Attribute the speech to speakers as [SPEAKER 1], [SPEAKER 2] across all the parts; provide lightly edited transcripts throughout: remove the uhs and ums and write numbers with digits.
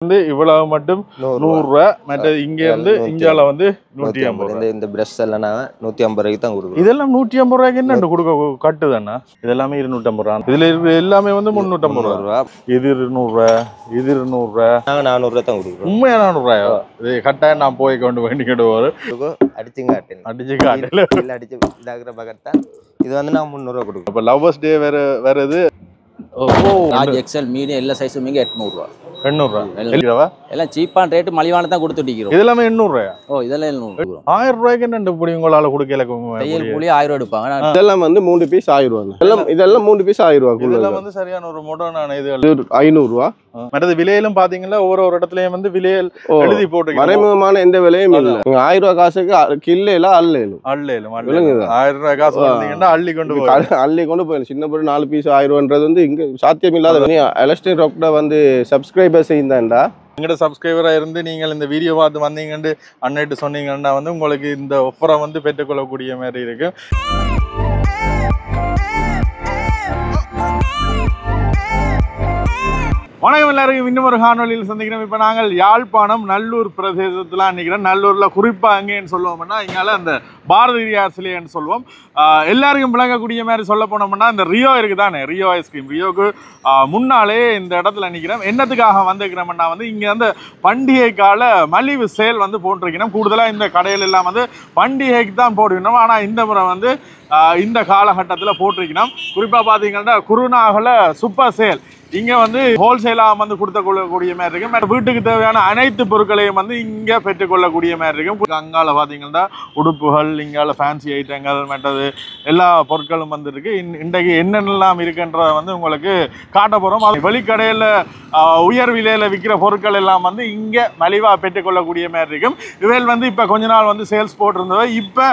[SPEAKER 1] வந்து இவ்வளவு மட்டும் 100 ரூபாய். மற்ற இங்க இருந்து இஞ்சால வந்து 150 ரூபாய்.
[SPEAKER 2] இந்த பிரஷ் எல்லாம் 150 ரூபாய்க்கு தான் கொடுக்குறோம்.
[SPEAKER 1] இதெல்லாம் 150 ரூபாய்க்கு என்ன கொடுக்க கட்டுதாண்ணா? இதெல்லாமே 250 ரூபாய். இதுல இருக்கிற எல்லாமே வந்து 350 ரூபாய். இது 200 ரூபாய், இது 200 ரூபாய்.
[SPEAKER 2] நாங்க 400 ரூபாய் தான் கொடுக்குறோம்.
[SPEAKER 1] உண்மையா 400 ரூபாயோ? இது கட்டாயம் நான் போய் கொண்டு வேண்டிக்கிட்டு வரும்.
[SPEAKER 2] அடிச்சு காட்டு அடிச்சு இதாகிற பக்கத்தா இது வந்து நான் 300 ரூபாய் கொடுக்குறோம்.
[SPEAKER 1] இப்போ லவ்வர்ஸ் டே வேற இது
[SPEAKER 3] லார்ஜ் எக்ஸ்எல் மீடியம் எல்லா சைஸும் இங்கே 800 ரூபா.
[SPEAKER 1] 800 ரூபா.
[SPEAKER 3] எல்லாம் சீப்பான ரேட்டு மலிவான தான் கொடுத்துட்டிக்கிறோம்.
[SPEAKER 1] இதெல்லாமே 800 ரூபாயா?
[SPEAKER 3] ஓ இதெல்லாம் 700.
[SPEAKER 1] 1000 ரூபாய்க்கு என்ன இப்படி உங்களால கொடுக்கல?
[SPEAKER 3] தையல் கூலி 1000 ரூபா எடுப்பாங்க.
[SPEAKER 4] இதெல்லாம் வந்து 3 பீஸ் 1000 ரூபா. இதெல்லாம் 3 பீஸ் 1000 ரூபா.
[SPEAKER 1] இதெல்லாம் வந்து சரியான ஒரு மாடர்னான இது
[SPEAKER 4] 500 ரூபா.
[SPEAKER 1] மற்றது விலையிலும் பாத்தீங்கன்னா ஒரு இடத்துலயும் வந்து விலையில் எழுதி போட்டு
[SPEAKER 4] மறைமுகமான எந்த விலையும் இல்ல. 1000 ரூபாய் காசுக்கு கில்லையில அள்ளேலும்
[SPEAKER 1] 1000 ரூபாய் காசு வந்தீங்கன்னா அள்ளி கொண்டு
[SPEAKER 4] போயிடும். சின்ன பொருள் 4 பீஸ் 1000 ரூபான்றது வந்து இங்க சாத்தியம் இல்லாத. எலஸ்டின் ராக்ல வந்து சப்ஸ்கிரைபர்ஸ் இருந்தா
[SPEAKER 1] எங்கட சப்ஸ்கிரைபரா இருந்து நீங்கள் இந்த வீடியோ பார்த்து வந்தீங்கன்னு அன்னைட்டு சொன்னீங்கன்னா வந்து உங்களுக்கு இந்த ஆஃபரை வந்து பெற்றுக்கொள்ளக்கூடிய மாதிரி இருக்கு. வணக்கம் எல்லாருக்கும், இன்னும் ஒரு காணொலியில் சந்திக்கிறோம். இப்போ நாங்கள் யாழ்ப்பாணம் நல்லூர் பிரதேசத்தில் நிற்கிறோம். நல்லூரில் குறிப்பாக எங்கேன்னு சொல்லுவோம்னா இங்கால அந்த பாரதியார் சிலைன்னு சொல்லுவோம். எல்லாருக்கும் விளங்கக்கூடிய மாதிரி சொல்ல போனோம்னா இந்த ரியோ இருக்குது தானே, ரியோ ஐஸ்கிரீம். ரியோக்கு முன்னாலே இந்த இடத்துல நிற்கிறோம். என்னத்துக்காக வந்துக்கிறோம்னா வந்து இங்கே வந்து பண்டிகை கால மலிவு சேல் வந்து போட்டிருக்கணும். கூடுதலாக இந்த கடையில் எல்லாம் வந்து பண்டிகைக்கு தான் போட்டுக்கணும். ஆனால் இந்த முறை வந்து இந்த காலகட்டத்தில் போட்டிருக்கணும். குறிப்பாக பார்த்தீங்கன்னா குருநாகல சூப்பர் சேல் இங்கே வந்து ஹோல்சேலாக வந்து கொடுத்துக்கொள்ளக்கூடிய மாதிரி இருக்கும். வீட்டுக்கு தேவையான அனைத்து பொருட்களையும் வந்து இங்கே பெற்றுக்கொள்ளக்கூடிய மாதிரி இருக்கும். அங்கால பார்த்தீங்கன்னா உடுப்புகள், இங்கால ஃபேன்சி ஐட்டங்கள், மற்றது எல்லா பொருட்களும் வந்து இருக்கு. இன்றைக்கு என்னென்னலாம் இருக்குன்றத வந்து உங்களுக்கு காட்ட போகிறோம். வெளிக்கடையில் உயர் விலையில் விற்கிற பொருட்கள் எல்லாம் வந்து இங்கே மலிவாக பெற்றுக்கொள்ளக்கூடிய மாதிரி இருக்கும். இவையில் வந்து இப்போ கொஞ்ச நாள் வந்து சேல்ஸ் போட்டிருந்தது. இப்போ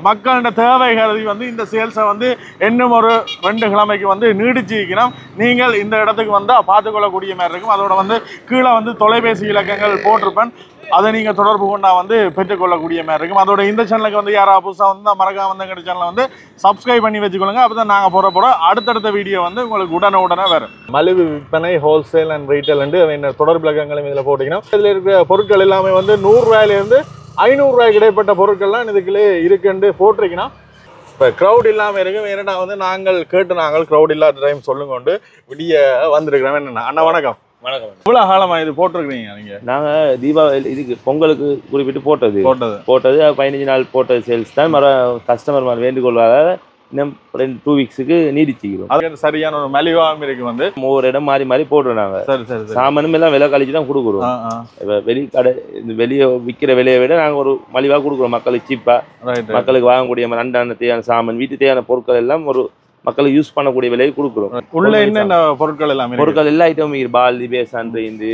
[SPEAKER 1] மக்களோட தேவை கருதி வந்து இந்த சேல்ஸை வந்து இன்னும் ஒரு 2 கிழமைக்கு வந்து நீடிச்சிருக்கணும். நீங்கள் இந்த இடத்துக்கு வந்து பார்த்துக்கொள்ளக்கூடிய மாதிரி இருக்கும். அதோட வந்து கீழே வந்து தொலைபேசி இலக்கங்கள் போட்டிருப்பேன். அதை நீங்கள் தொடர்பு கொண்டா வந்து பெற்றுக்கொள்ளக்கூடிய மாதிரி இருக்கும். அதோட இந்த சேனலுக்கு வந்து யாராவது புதுசாக வந்து மறக்காம வந்து எங்கள் சேனலை வந்து சப்ஸ்கிரைப் பண்ணி வச்சுக்கொள்ளுங்க. அப்போ தான் நாங்கள் போகிற அடுத்தடுத்த வீடியோ வந்து உங்களுக்கு உடனே வரும். மலிவு விற்பனை, ஹோல்சேல் அண்ட் ரீட்டைல் அண்டு தொடர்பு இலக்கங்களும் இதில் போட்டிங்கன்னா இதில் இருக்கிற பொருட்கள் எல்லாமே வந்து 100 ரூபாயிலிருந்து 500 ரூபாய்க்கு இடைப்பட்ட பொருட்கள்லாம் இதுக்குள்ளே இருக்குன்னு போட்டிருக்கீங்கன்னா இப்போ க்ரௌட் இல்லாமல் இருக்கும். ஏன்னா வந்து நாங்கள் க்ரௌட் இல்லாத டைம் சொல்லுங்க கொண்டு விடிய வந்திருக்கிறோம். என்னென்ன அண்ணா வணக்கம்.
[SPEAKER 2] வணக்கம்.
[SPEAKER 1] இவ்வளோ காலமாக இது போட்டிருக்கிறீங்க நீங்கள்?
[SPEAKER 5] நாங்கள் தீபாவளி இதுக்கு பொங்கலுக்கு குறிப்பிட்டு போட்டது 15 நாள் போட்டது சேல்ஸ் தான். கஸ்டமர் மாதிரி வேண்டுகொள்வாங்க. இன்னும் 2 வீக்ஸுக்கு நீடிச்சுக்கிறோம்.
[SPEAKER 1] அது சரியான ஒரு மலிவாகவும் இருக்கு. வந்து
[SPEAKER 5] ஒவ்வொரு இடம் மாறி மாறி போடுறோம். நாங்கள்
[SPEAKER 1] சரி
[SPEAKER 5] சாமானும் எல்லாம் விலை கழிச்சு தான் கொடுக்குறோம். இப்போ வெளிக்கடை வெளியே விற்கிற விலையை விட நாங்கள் ஒரு மலிவாக கொடுக்குறோம். மக்களுக்கு சீப்பாக, மக்களுக்கு வாங்கக்கூடிய அண்டான தேவையான சாமான், வீட்டு தேவையான பொருட்கள் எல்லாம் ஒரு மக்களுக்கு யூஸ் பண்ணக்கூடிய விலையை கொடுக்குறோம்.
[SPEAKER 1] உள்ள என்னென்ன பொருட்கள் எல்லாமே?
[SPEAKER 5] பொருட்கள் எல்லா ஐட்டமும் பால்தி, பேசான் இருந்து,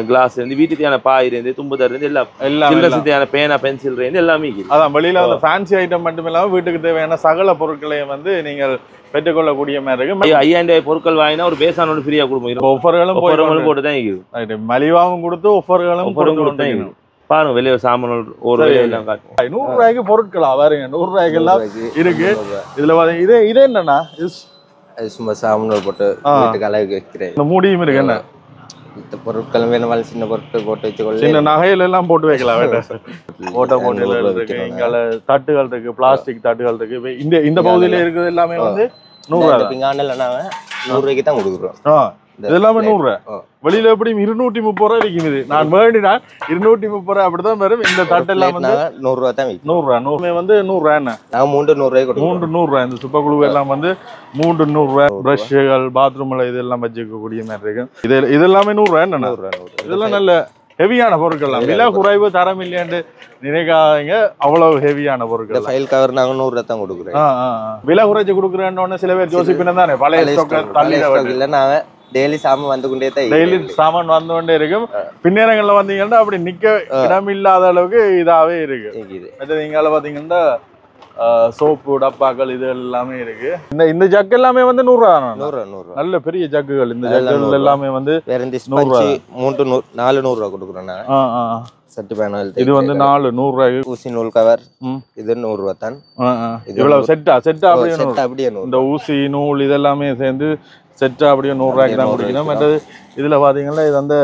[SPEAKER 5] கிளாஸ் இருந்து, வீட்டு தேவையான பாய் இருந்து, தும்புதர் இருந்து, எல்லாம் தேவையான பேனா, பென்சில் இருந்து எல்லாமே. அதான்
[SPEAKER 1] வெளியில வந்து ஃபேன்சி ஐட்டம் மட்டும் இல்லாமல் வீட்டுக்கு தேவையான சகல பொருட்களையும் வந்து நீங்கள் பெற்றுக்கொள்ளக்கூடிய மாதிரி இருக்கு.
[SPEAKER 5] 5000 ரூபாய் பொருட்கள் வாங்கினா ஒரு பேசான ஒன்று ஃப்ரீயா கொடுப்போம்.
[SPEAKER 1] ஒவ்வொருகளும்
[SPEAKER 5] போட்டு தான் இருக்குது.
[SPEAKER 1] மலிவாகவும் கொடுத்து ஒவ்வொருகளும் கொடுத்து தான்
[SPEAKER 5] பாருங்க. வெளியே சாமான் ஒரு எல்லாம் காட்டும்.
[SPEAKER 1] 100 ரூபாய்க்கு பொருட்களா பாருங்க. 100 ரூபாய்க்கு எல்லாம் இருக்கு. இதுல பாத்தீங்க இது என்ன
[SPEAKER 2] சும்மா சாமான் போட்டு வீட்டுக்கு அழகு வைக்கிறேன்.
[SPEAKER 1] இந்த மூடியும் இருக்கு. என்ன
[SPEAKER 2] இந்த பொருட்கள் வேணுமாலும் சின்ன பொருட்கள் போட்டு வச்சுக்கொள்ள,
[SPEAKER 1] சின்ன நகையில எல்லாம் போட்டு வைக்கலாம். ஓட்ட போட்டு இருக்கு. இங்கால தட்டுகள் இருக்கு, பிளாஸ்டிக் தட்டுகள் இருக்கு. இந்த பகுதியில இருக்கிறது எல்லாமே வந்து 100 ரூபாய்.
[SPEAKER 2] பிங்கானல் 100 ரூபாய்க்கு தான் கொடுக்குறோம்.
[SPEAKER 1] இதெல்லாமே 100 ரூபாய். வெளியில எப்படியும் 230 ரூபாய் விற்கிறது. நான் வேண்டினா 230 ரூபாய் அப்படிதான் வரும். இந்த தட்டு எல்லாம் வந்து
[SPEAKER 2] 100 ரூபாய் தான்.
[SPEAKER 1] 100 ரூபாய். 100 வந்து 100 ரூபாய்.
[SPEAKER 2] நான் 300 ரூபாய் கொடுக்குறோம். 100
[SPEAKER 1] ரூபாய். இந்த சுப்ப குழு எல்லாம் வந்து 100 ரூபாய். பிரஷ்கள், பாத்ரூம்ல இதெல்லாம் வச்சுக்கக்கூடிய மாதிரி இருக்கு. இது எல்லாமே 100 ரூபாய். என்ன இதெல்லாம் நல்ல ஹெவியான பொருட்கள். விலை குறைவு, தரம் இல்லையாண்டு நினைக்காதீங்க. அவ்வளவு ஹெவியான பொருட்கள்.
[SPEAKER 2] ஃபைல் கவர் நாங்க 100 ரூபாய் தான் கொடுக்குறோம்.
[SPEAKER 1] விலை குறைச்சு கொடுக்குறேன்னு சில பேர் யோசிப்பினா தானே பழைய தள்ளி
[SPEAKER 2] இல்ல. நாங்க டெய்லி சாமான் வந்து கொண்டே தான்
[SPEAKER 1] சாமான் வந்து கொண்டே இருக்கும். பின்னேரங்கள்ல வந்தீங்கன்னா அப்படி நிக்க இடம் இல்லாத அளவுக்கு இதாவே இருக்கு. நீங்க பாத்தீங்கன்னா சோப்பு டப்பாக்கள் இது எல்லாமே இருக்கு. இந்த ஜக்கு எல்லாமே வந்து 100 ரூபாய். நல்ல பெரிய ஜக்குகள். இந்த ஜக்குகள் எல்லாமே வந்து
[SPEAKER 2] 400 ரூபாய் கொடுக்குறோம். செட்டு பேனல்
[SPEAKER 1] இது வந்து 400 ரூபாய்.
[SPEAKER 2] ஊசி நூல் கவர் இது 100 ரூபாய் தான்.
[SPEAKER 1] இவ்வளவு செட்டா அப்படியே இந்த ஊசி நூல் இதெல்லாமே சேர்ந்து செட்டா அப்படியே 100 ரூபாய்க்கு தான் கொடுக்கணும். மற்றது இதுல பாத்தீங்கன்னா இது வந்து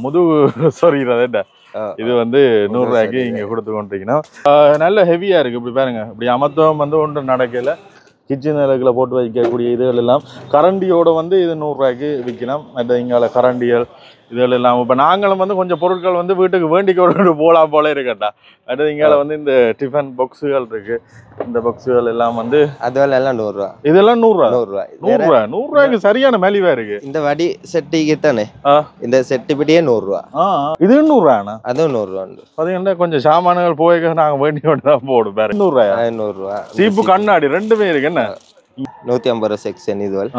[SPEAKER 1] முதுகு சொறிகிறத இது வந்து 100 ரூபாய்க்கு இங்க கொடுத்து கொண்டிருக்கீங்கன்னா நல்ல ஹெவியா இருக்கு. இப்படி பாருங்க, இப்படி அமர்த்தம் வந்து ஒன்று நடக்கல. கிச்சன் நிலக்கில் போட்டு வைக்கக்கூடிய இதுகள் எல்லாம் கரண்டியோட வந்து இது 100 ரூபாய்க்கு விற்கலாம். மற்ற இங்கால கரண்டிகள் இதுகள் எல்லாம் இப்போ நாங்களும் வந்து கொஞ்சம் பொருட்கள் வந்து வீட்டுக்கு வேண்டி கொண்டு போகலாம் போல இருக்கட்டா. அடுத்து இங்கால வந்து இந்த டிஃபன் பாக்ஸுகள் இருக்கு. இந்த பாக்ஸுகள் எல்லாம் வந்து
[SPEAKER 2] அதுவெல்லாம் எல்லாம் 100 ரூபா.
[SPEAKER 1] இதெல்லாம் 100 ரூபா.
[SPEAKER 2] 100 ரூபா.
[SPEAKER 1] 100 ரூபாய்க்கு சரியான மலிவா இருக்கு.
[SPEAKER 2] இந்த வடி செட்டிக்கு தானே இந்த செட்டு பிடியே 100 ரூபா.
[SPEAKER 1] இது 100 ரூபாண்ணா?
[SPEAKER 2] அதுவும் 100 ரூபா.
[SPEAKER 1] பாத்தீங்கன்னா கொஞ்சம் சாமான்கள் போய்க்க நாங்க வேண்டி கொண்டு தான் போடும். வேற 100 ரூபாயா?
[SPEAKER 2] 100 ரூபா.
[SPEAKER 1] சீப்பு கண்ணாடி ரெண்டுமே இருக்கு. என்ன
[SPEAKER 2] 150 ரூபா செக்ஷன் இதுவல்.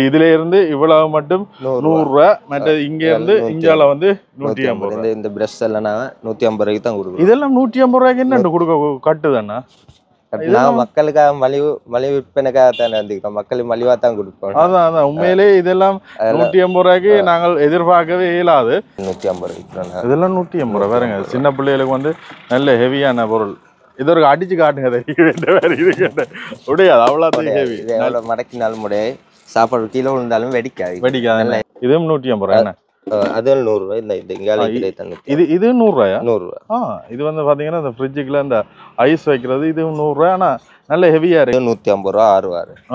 [SPEAKER 1] இதுல இருந்து இவ்வளவு மட்டும் 100 ரூபா. மற்ற இங்க இருந்து இங்கால வந்து 150 ரூபா.
[SPEAKER 2] இந்த பிரஷ் எல்லாம் 150 ரூபாய்க்கு தான் கொடுக்குறோம்.
[SPEAKER 1] இதெல்லாம் 150 ரூபாய்க்கு என்ன கொடுக்க கட்டுதாண்ணா?
[SPEAKER 2] நான் மக்களுக்காக மலிவு விற்பனைக்காக தானே வந்துக்கிறோம். மக்களுக்கு மலிவா தான் கொடுப்போம்.
[SPEAKER 1] அதான் உண்மையிலே இதெல்லாம் 150 ரூபாய்க்கு நாங்கள் எதிர்பார்க்கவே இயலாது.
[SPEAKER 2] 150 ரூபாய்க்கு
[SPEAKER 1] இதெல்லாம் 150 ரூபா. வேறங்க சின்ன பிள்ளைகளுக்கு வந்து நல்ல ஹெவியான பொருள். இது ஒரு அடிச்சு காட்டுங்க. முடியாது அவ்வளோ
[SPEAKER 2] மடக்கினாலும் முடியாது. சாப்பாடு கீழே விழுந்தாலும் வெடிக்காது.
[SPEAKER 1] இதுவும் 150 ரூபா. என்ன
[SPEAKER 2] அதுவும் 100 ரூபாய். இந்த
[SPEAKER 1] இது 100 ரூபாயா?
[SPEAKER 2] 100 ரூபா.
[SPEAKER 1] இது வந்து பாத்தீங்கன்னா இந்த ஃப்ரிட்ஜுக்குள்ள இந்த ஐஸ் வைக்கிறது இது 100 ரூபாய். ஆனா நல்ல ஹெவியா இருக்கு.
[SPEAKER 2] 150 ரூபா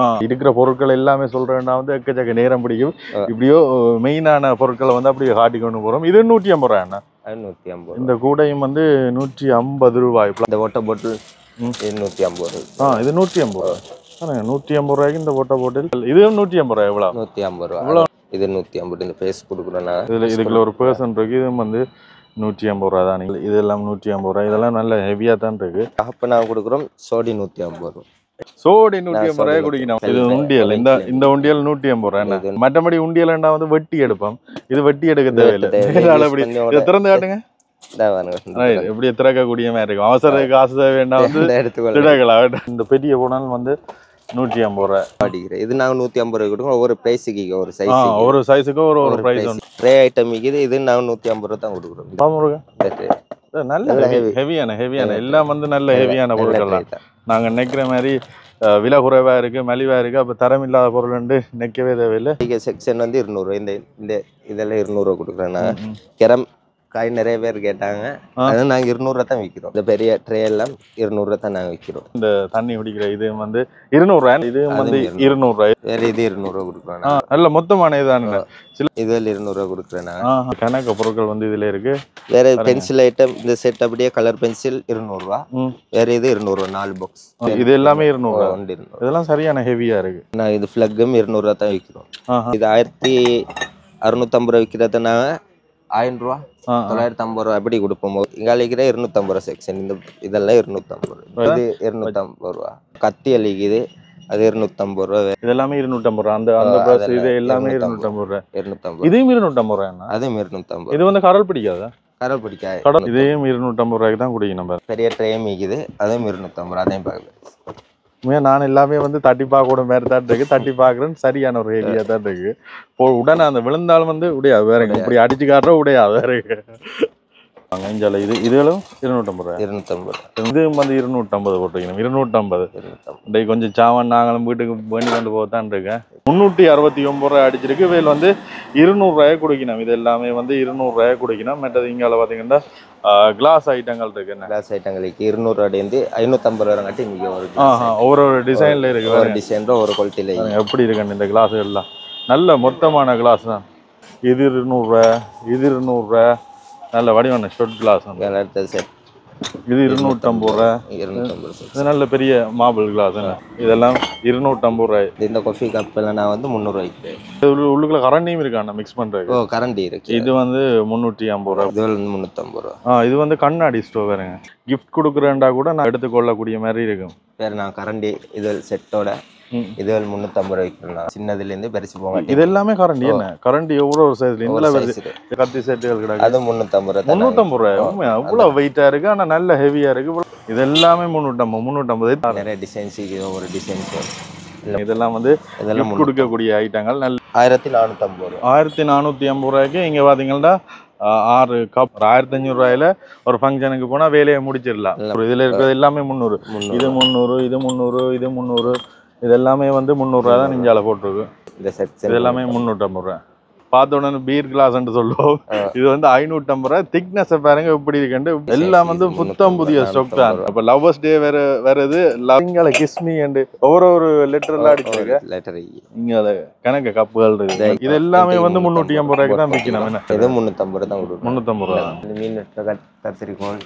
[SPEAKER 2] 6
[SPEAKER 1] இருக்கிற பொருட்கள் எல்லாமே சொல்றேன்னா வந்து எக்கச்சக்க நேரம் பிடிக்கும். இப்படியோ மெயினான பொருட்களை வந்து அப்படியே காட்டி கொண்டு போறோம். இது 150 ரூபாய். என்ன
[SPEAKER 2] 150.
[SPEAKER 1] இந்த கூடையும் வந்து 150 ரூபாய்.
[SPEAKER 2] இந்த வாட்டர் பாட்டில் 150 ரூபா.
[SPEAKER 1] இது 150 ரூபாய். 150 ரூபாய்க்கு இந்த வாட்டர் பாட்டில். இதுவும் 150 ரூபாய். எவ்வளவு?
[SPEAKER 2] 150 ரூபா. இது 150. இந்த பேஸ் கொடுக்குறோன்னா
[SPEAKER 1] இதுக்குள்ள ஒரு பர்சன் இருக்கு. இதுவும் வந்து 150 ரூபா தான். இதெல்லாம் 150 ரூபாய். இதெல்லாம் நல்ல ஹெவியா தான் இருக்கு.
[SPEAKER 2] அப்ப நான் கொடுக்குறோம் சோடி 150 ரூபா.
[SPEAKER 1] சோடி 150 ரூபாய் குடிக்கணும். இது உண்டியல். இந்த உண்டியல் 150 ரூபாய். மற்றபடி உண்டியல்னா வந்து வெட்டி எடுப்போம். இது வெட்டி எடுக்க தேவையில்லை. இதை திறந்து காட்டுங்க. எப்படி திறக்கக்கூடிய மாதிரி இருக்கும். அவசர காசு வேண்டாம் வந்து எடுத்துக்கலாம். இந்த பெரிய போனாலும் வந்து 150 ரூபாய்
[SPEAKER 2] அடிக்கிறேன். இது நாங்கள் 150 ரூபாய் கொடுக்குறோம். ஒவ்வொரு பிரைஸுக்கு ஒரு சைஸ்,
[SPEAKER 1] ஒரு சைஸுக்கு ஒரு பிரைஸ்.
[SPEAKER 2] ட்ரே ஐட்டம் இருக்குது. இது நாங்கள் 150 ரூபாய் தான் கொடுக்குறோம்.
[SPEAKER 1] நல்ல ஹெவியான எல்லாம் வந்து நல்ல ஹெவியான பொருட்கள் தான். நாங்கள் நினைக்கிற மாதிரி விலை குறைவா இருக்கு, மலிவா இருக்கு, அப்ப தரம் இல்லாத பொருள் நினைக்கவே தேவையில்லை.
[SPEAKER 2] செக்ஷன் வந்து 200 ரூபாய். இந்த இதெல்லாம் 200 ரூபாய் கொடுக்குறேன். நான் கிரம் காய் நிறைய பேர் கேட்டாங்க. அதான் நாங்கள் 200 ரூபாய் தான் விற்கிறோம். இந்த பெரிய ட்ரே எல்லாம் 200 ரூபாய் தான் நாங்கள் விற்கிறோம்.
[SPEAKER 1] இந்த தண்ணி குடிக்கிற இது வந்து 200 ரூபாய். இது வந்து 200 ரூபாய்.
[SPEAKER 2] வேற இது 200 ரூபாய் கொடுக்குறேன்.
[SPEAKER 1] நல்ல மொத்தமான இதான
[SPEAKER 2] இதுல 200 ரூபாய் கொடுக்குறேன்.
[SPEAKER 1] கணக்கு பொருட்கள் வந்து இதுல இருக்கு.
[SPEAKER 2] வேற பென்சில் ஐட்டம் இந்த செட் அப்படியே கலர் பென்சில் 200 ரூபாய். வேற இது 200 ரூபாய் 4 பாக்ஸ். இது
[SPEAKER 1] எல்லாமே 200 ரூபாய். இதெல்லாம் சரியான ஹெவியா இருக்கு.
[SPEAKER 2] நான் இது ஃபிளக்கும் 200 ரூபாய் தான் விற்கிறோம். இது 1650 ரூபாய் விற்கிறத நாங்கள் 1000 ரூபாய் 950 ரூபாய் அப்படி கொடுப்போம். இங்கே அழிக்கிற 250 ரூபாய் செக்ஷன். இதெல்லாம் 250 ரூபாய். இது 250 ரூபாய். கத்தி அழிக்குது, அது 250 ரூபாய்.
[SPEAKER 1] இதெல்லாமே 250 ரூபாய். அந்த இது எல்லாமே 250 ரூபாய்.
[SPEAKER 2] 250.
[SPEAKER 1] இதையும் 250 ரூபாய்.
[SPEAKER 2] அதுவும் 250.
[SPEAKER 1] இது வந்து கடல் பிடிக்காதா?
[SPEAKER 2] கடல் பிடிக்காது.
[SPEAKER 1] இதையும் 250 ரூபாய்க்கு தான் குடிக்கணும்.
[SPEAKER 2] பெரிய ட்ரேம் இருக்குது. அதுவும் 250 ரூபாய். அதையும் பார்க்கல.
[SPEAKER 1] நான் எல்லாமே வந்து தட்டி பார்க்க மாதிரி தான் இருக்கு. தட்டி பார்க்குறேன்னு சரியான ஒரு ஹெவியா தான் இருக்கு. உடனே அந்த விழுந்தாலும் வந்து உடையாது. வேறங்க இப்படி அடிச்சு காட்டுற உடையாது. வேற அஞ்சால இதுகளும் 250 ரூபாய். 250 ரூபாய். இது வந்து 250 போட்டுக்கணும். 250 கொஞ்சம் சாமான் நாங்களும் வீட்டுக்கு வேண்டி கொண்டு போகத்தான் இருக்கேன். 369 ரூபாய் அடிச்சிருக்கு. வேல் வந்து 200 ரூபாய் குடிக்கணும். இது எல்லாமே வந்து 200 ரூபாய் குடிக்கணும். மற்றது இங்கால பாத்தீங்கன்னா கிளாஸ் ஐட்டங்கள் இருக்கு.
[SPEAKER 2] கிளாஸ் ஐட்டங்களுக்கு 200 ரூபாய் 550 ரூபாய் கட்டி மிக
[SPEAKER 1] ஒரு டிசைன்ல இருக்கு.
[SPEAKER 2] ஒரு டிசைன்ல ஒரு குவாலிட்டியில
[SPEAKER 1] எப்படி இருக்கு இந்த கிளாஸ் எல்லாம். நல்ல மொத்தமான கிளாஸ் தான். இது 200 ரூபாய். இது 200 ரூபாய். நல்ல வடிவான ஷார்ட் கிளாஸ்.
[SPEAKER 2] செட்
[SPEAKER 1] இது 250 ரூபாய். இது நல்ல பெரிய மார்பிள் கிளாஸ். இதெல்லாம் 250 ரூபாய்.
[SPEAKER 2] இந்த காஃபி கப் எல்லாம் நான் வந்து 300 ரூபாய்க்கு.
[SPEAKER 1] உள்ளுக்குள்ள கரண்டியும் இருக்காண்ணா மிக்ஸ் பண்றது.
[SPEAKER 2] கரண்டி இருக்கு.
[SPEAKER 1] இது வந்து 350 ரூபாய்.
[SPEAKER 2] இது 350 ரூபாய்.
[SPEAKER 1] இது வந்து கண்ணாடி ஸ்டோவ் வேறுங்க. கிஃப்ட் கொடுக்குறேன்டா கூட நான் எடுத்துக்கொள்ளக்கூடிய மாதிரி இருக்கும்.
[SPEAKER 2] வேற நான் கரண்டி இது செட்டோட இது 350 ரூபாய்க்கு. சின்னதுல இருந்து பெருசு போக.
[SPEAKER 1] இது எல்லாமே கரண்டி. என்ன கரண்டி எவ்வளவு ஒரு சைஸ்ல இந்த கத்தி செட்டுகள் கிடக்கு.
[SPEAKER 2] அது 350 ரூபாய்.
[SPEAKER 1] 350 ரூபாய். உண்மையா அவ்வளவு வெயிட்டா இருக்கு. ஆனா நல்ல ஹெவியா இருக்கு. இது எல்லாமே 350.
[SPEAKER 2] நிறைய டிசைன்ஸ் ஒரு டிசைன்ஸ்.
[SPEAKER 1] இதெல்லாம் வந்து இதெல்லாம் கொடுக்கக்கூடிய ஐட்டங்கள். நல்ல
[SPEAKER 2] 1450 ரூபாய்.
[SPEAKER 1] 1450 ரூபாய்க்கு இங்க பாத்தீங்கன்னா 6 கப் 1500 ரூபாயில ஒரு ஃபங்க்ஷனுக்கு போனா வேலையை முடிச்சிடலாம். இதுல இருக்கிறது எல்லாமே 300. இது 300, இது 300, இது 300. இது எல்லாமே வந்து 300 ரூபாய் தான் நெஞ்சால போட்டிருக்கு.
[SPEAKER 2] இந்த செட்
[SPEAKER 1] இது எல்லாமே 350 ரூபாய். பார்த்த உடனே பீர் கிளாஸ்ன்னு சொல்லுவோம். இது வந்து 550 ரூபா. திக்னஸ் பாருங்க எப்படி இருக்குன்னு. எல்லாம் வந்து புத்தம் புதிய ஸ்டாக் தான். அப்ப லவ்வர்ஸ் டே வேற வருது. லவ்ங்கால கிஸ் மீ அண்ட் ஒரு லெட்டர் எல்லாம் அடிச்சிருக்க.
[SPEAKER 2] லெட்டர்
[SPEAKER 1] இங்க கணக்கு கப்புகள் இருக்கு. இது எல்லாமே வந்து 350 ரூபாய்க்கு தான் விற்கணும். என்ன
[SPEAKER 2] இது 350 ரூபா தான் கொடுக்கும்.
[SPEAKER 1] 350 ரூபா.
[SPEAKER 2] மீன் கத்திரிக்கோள்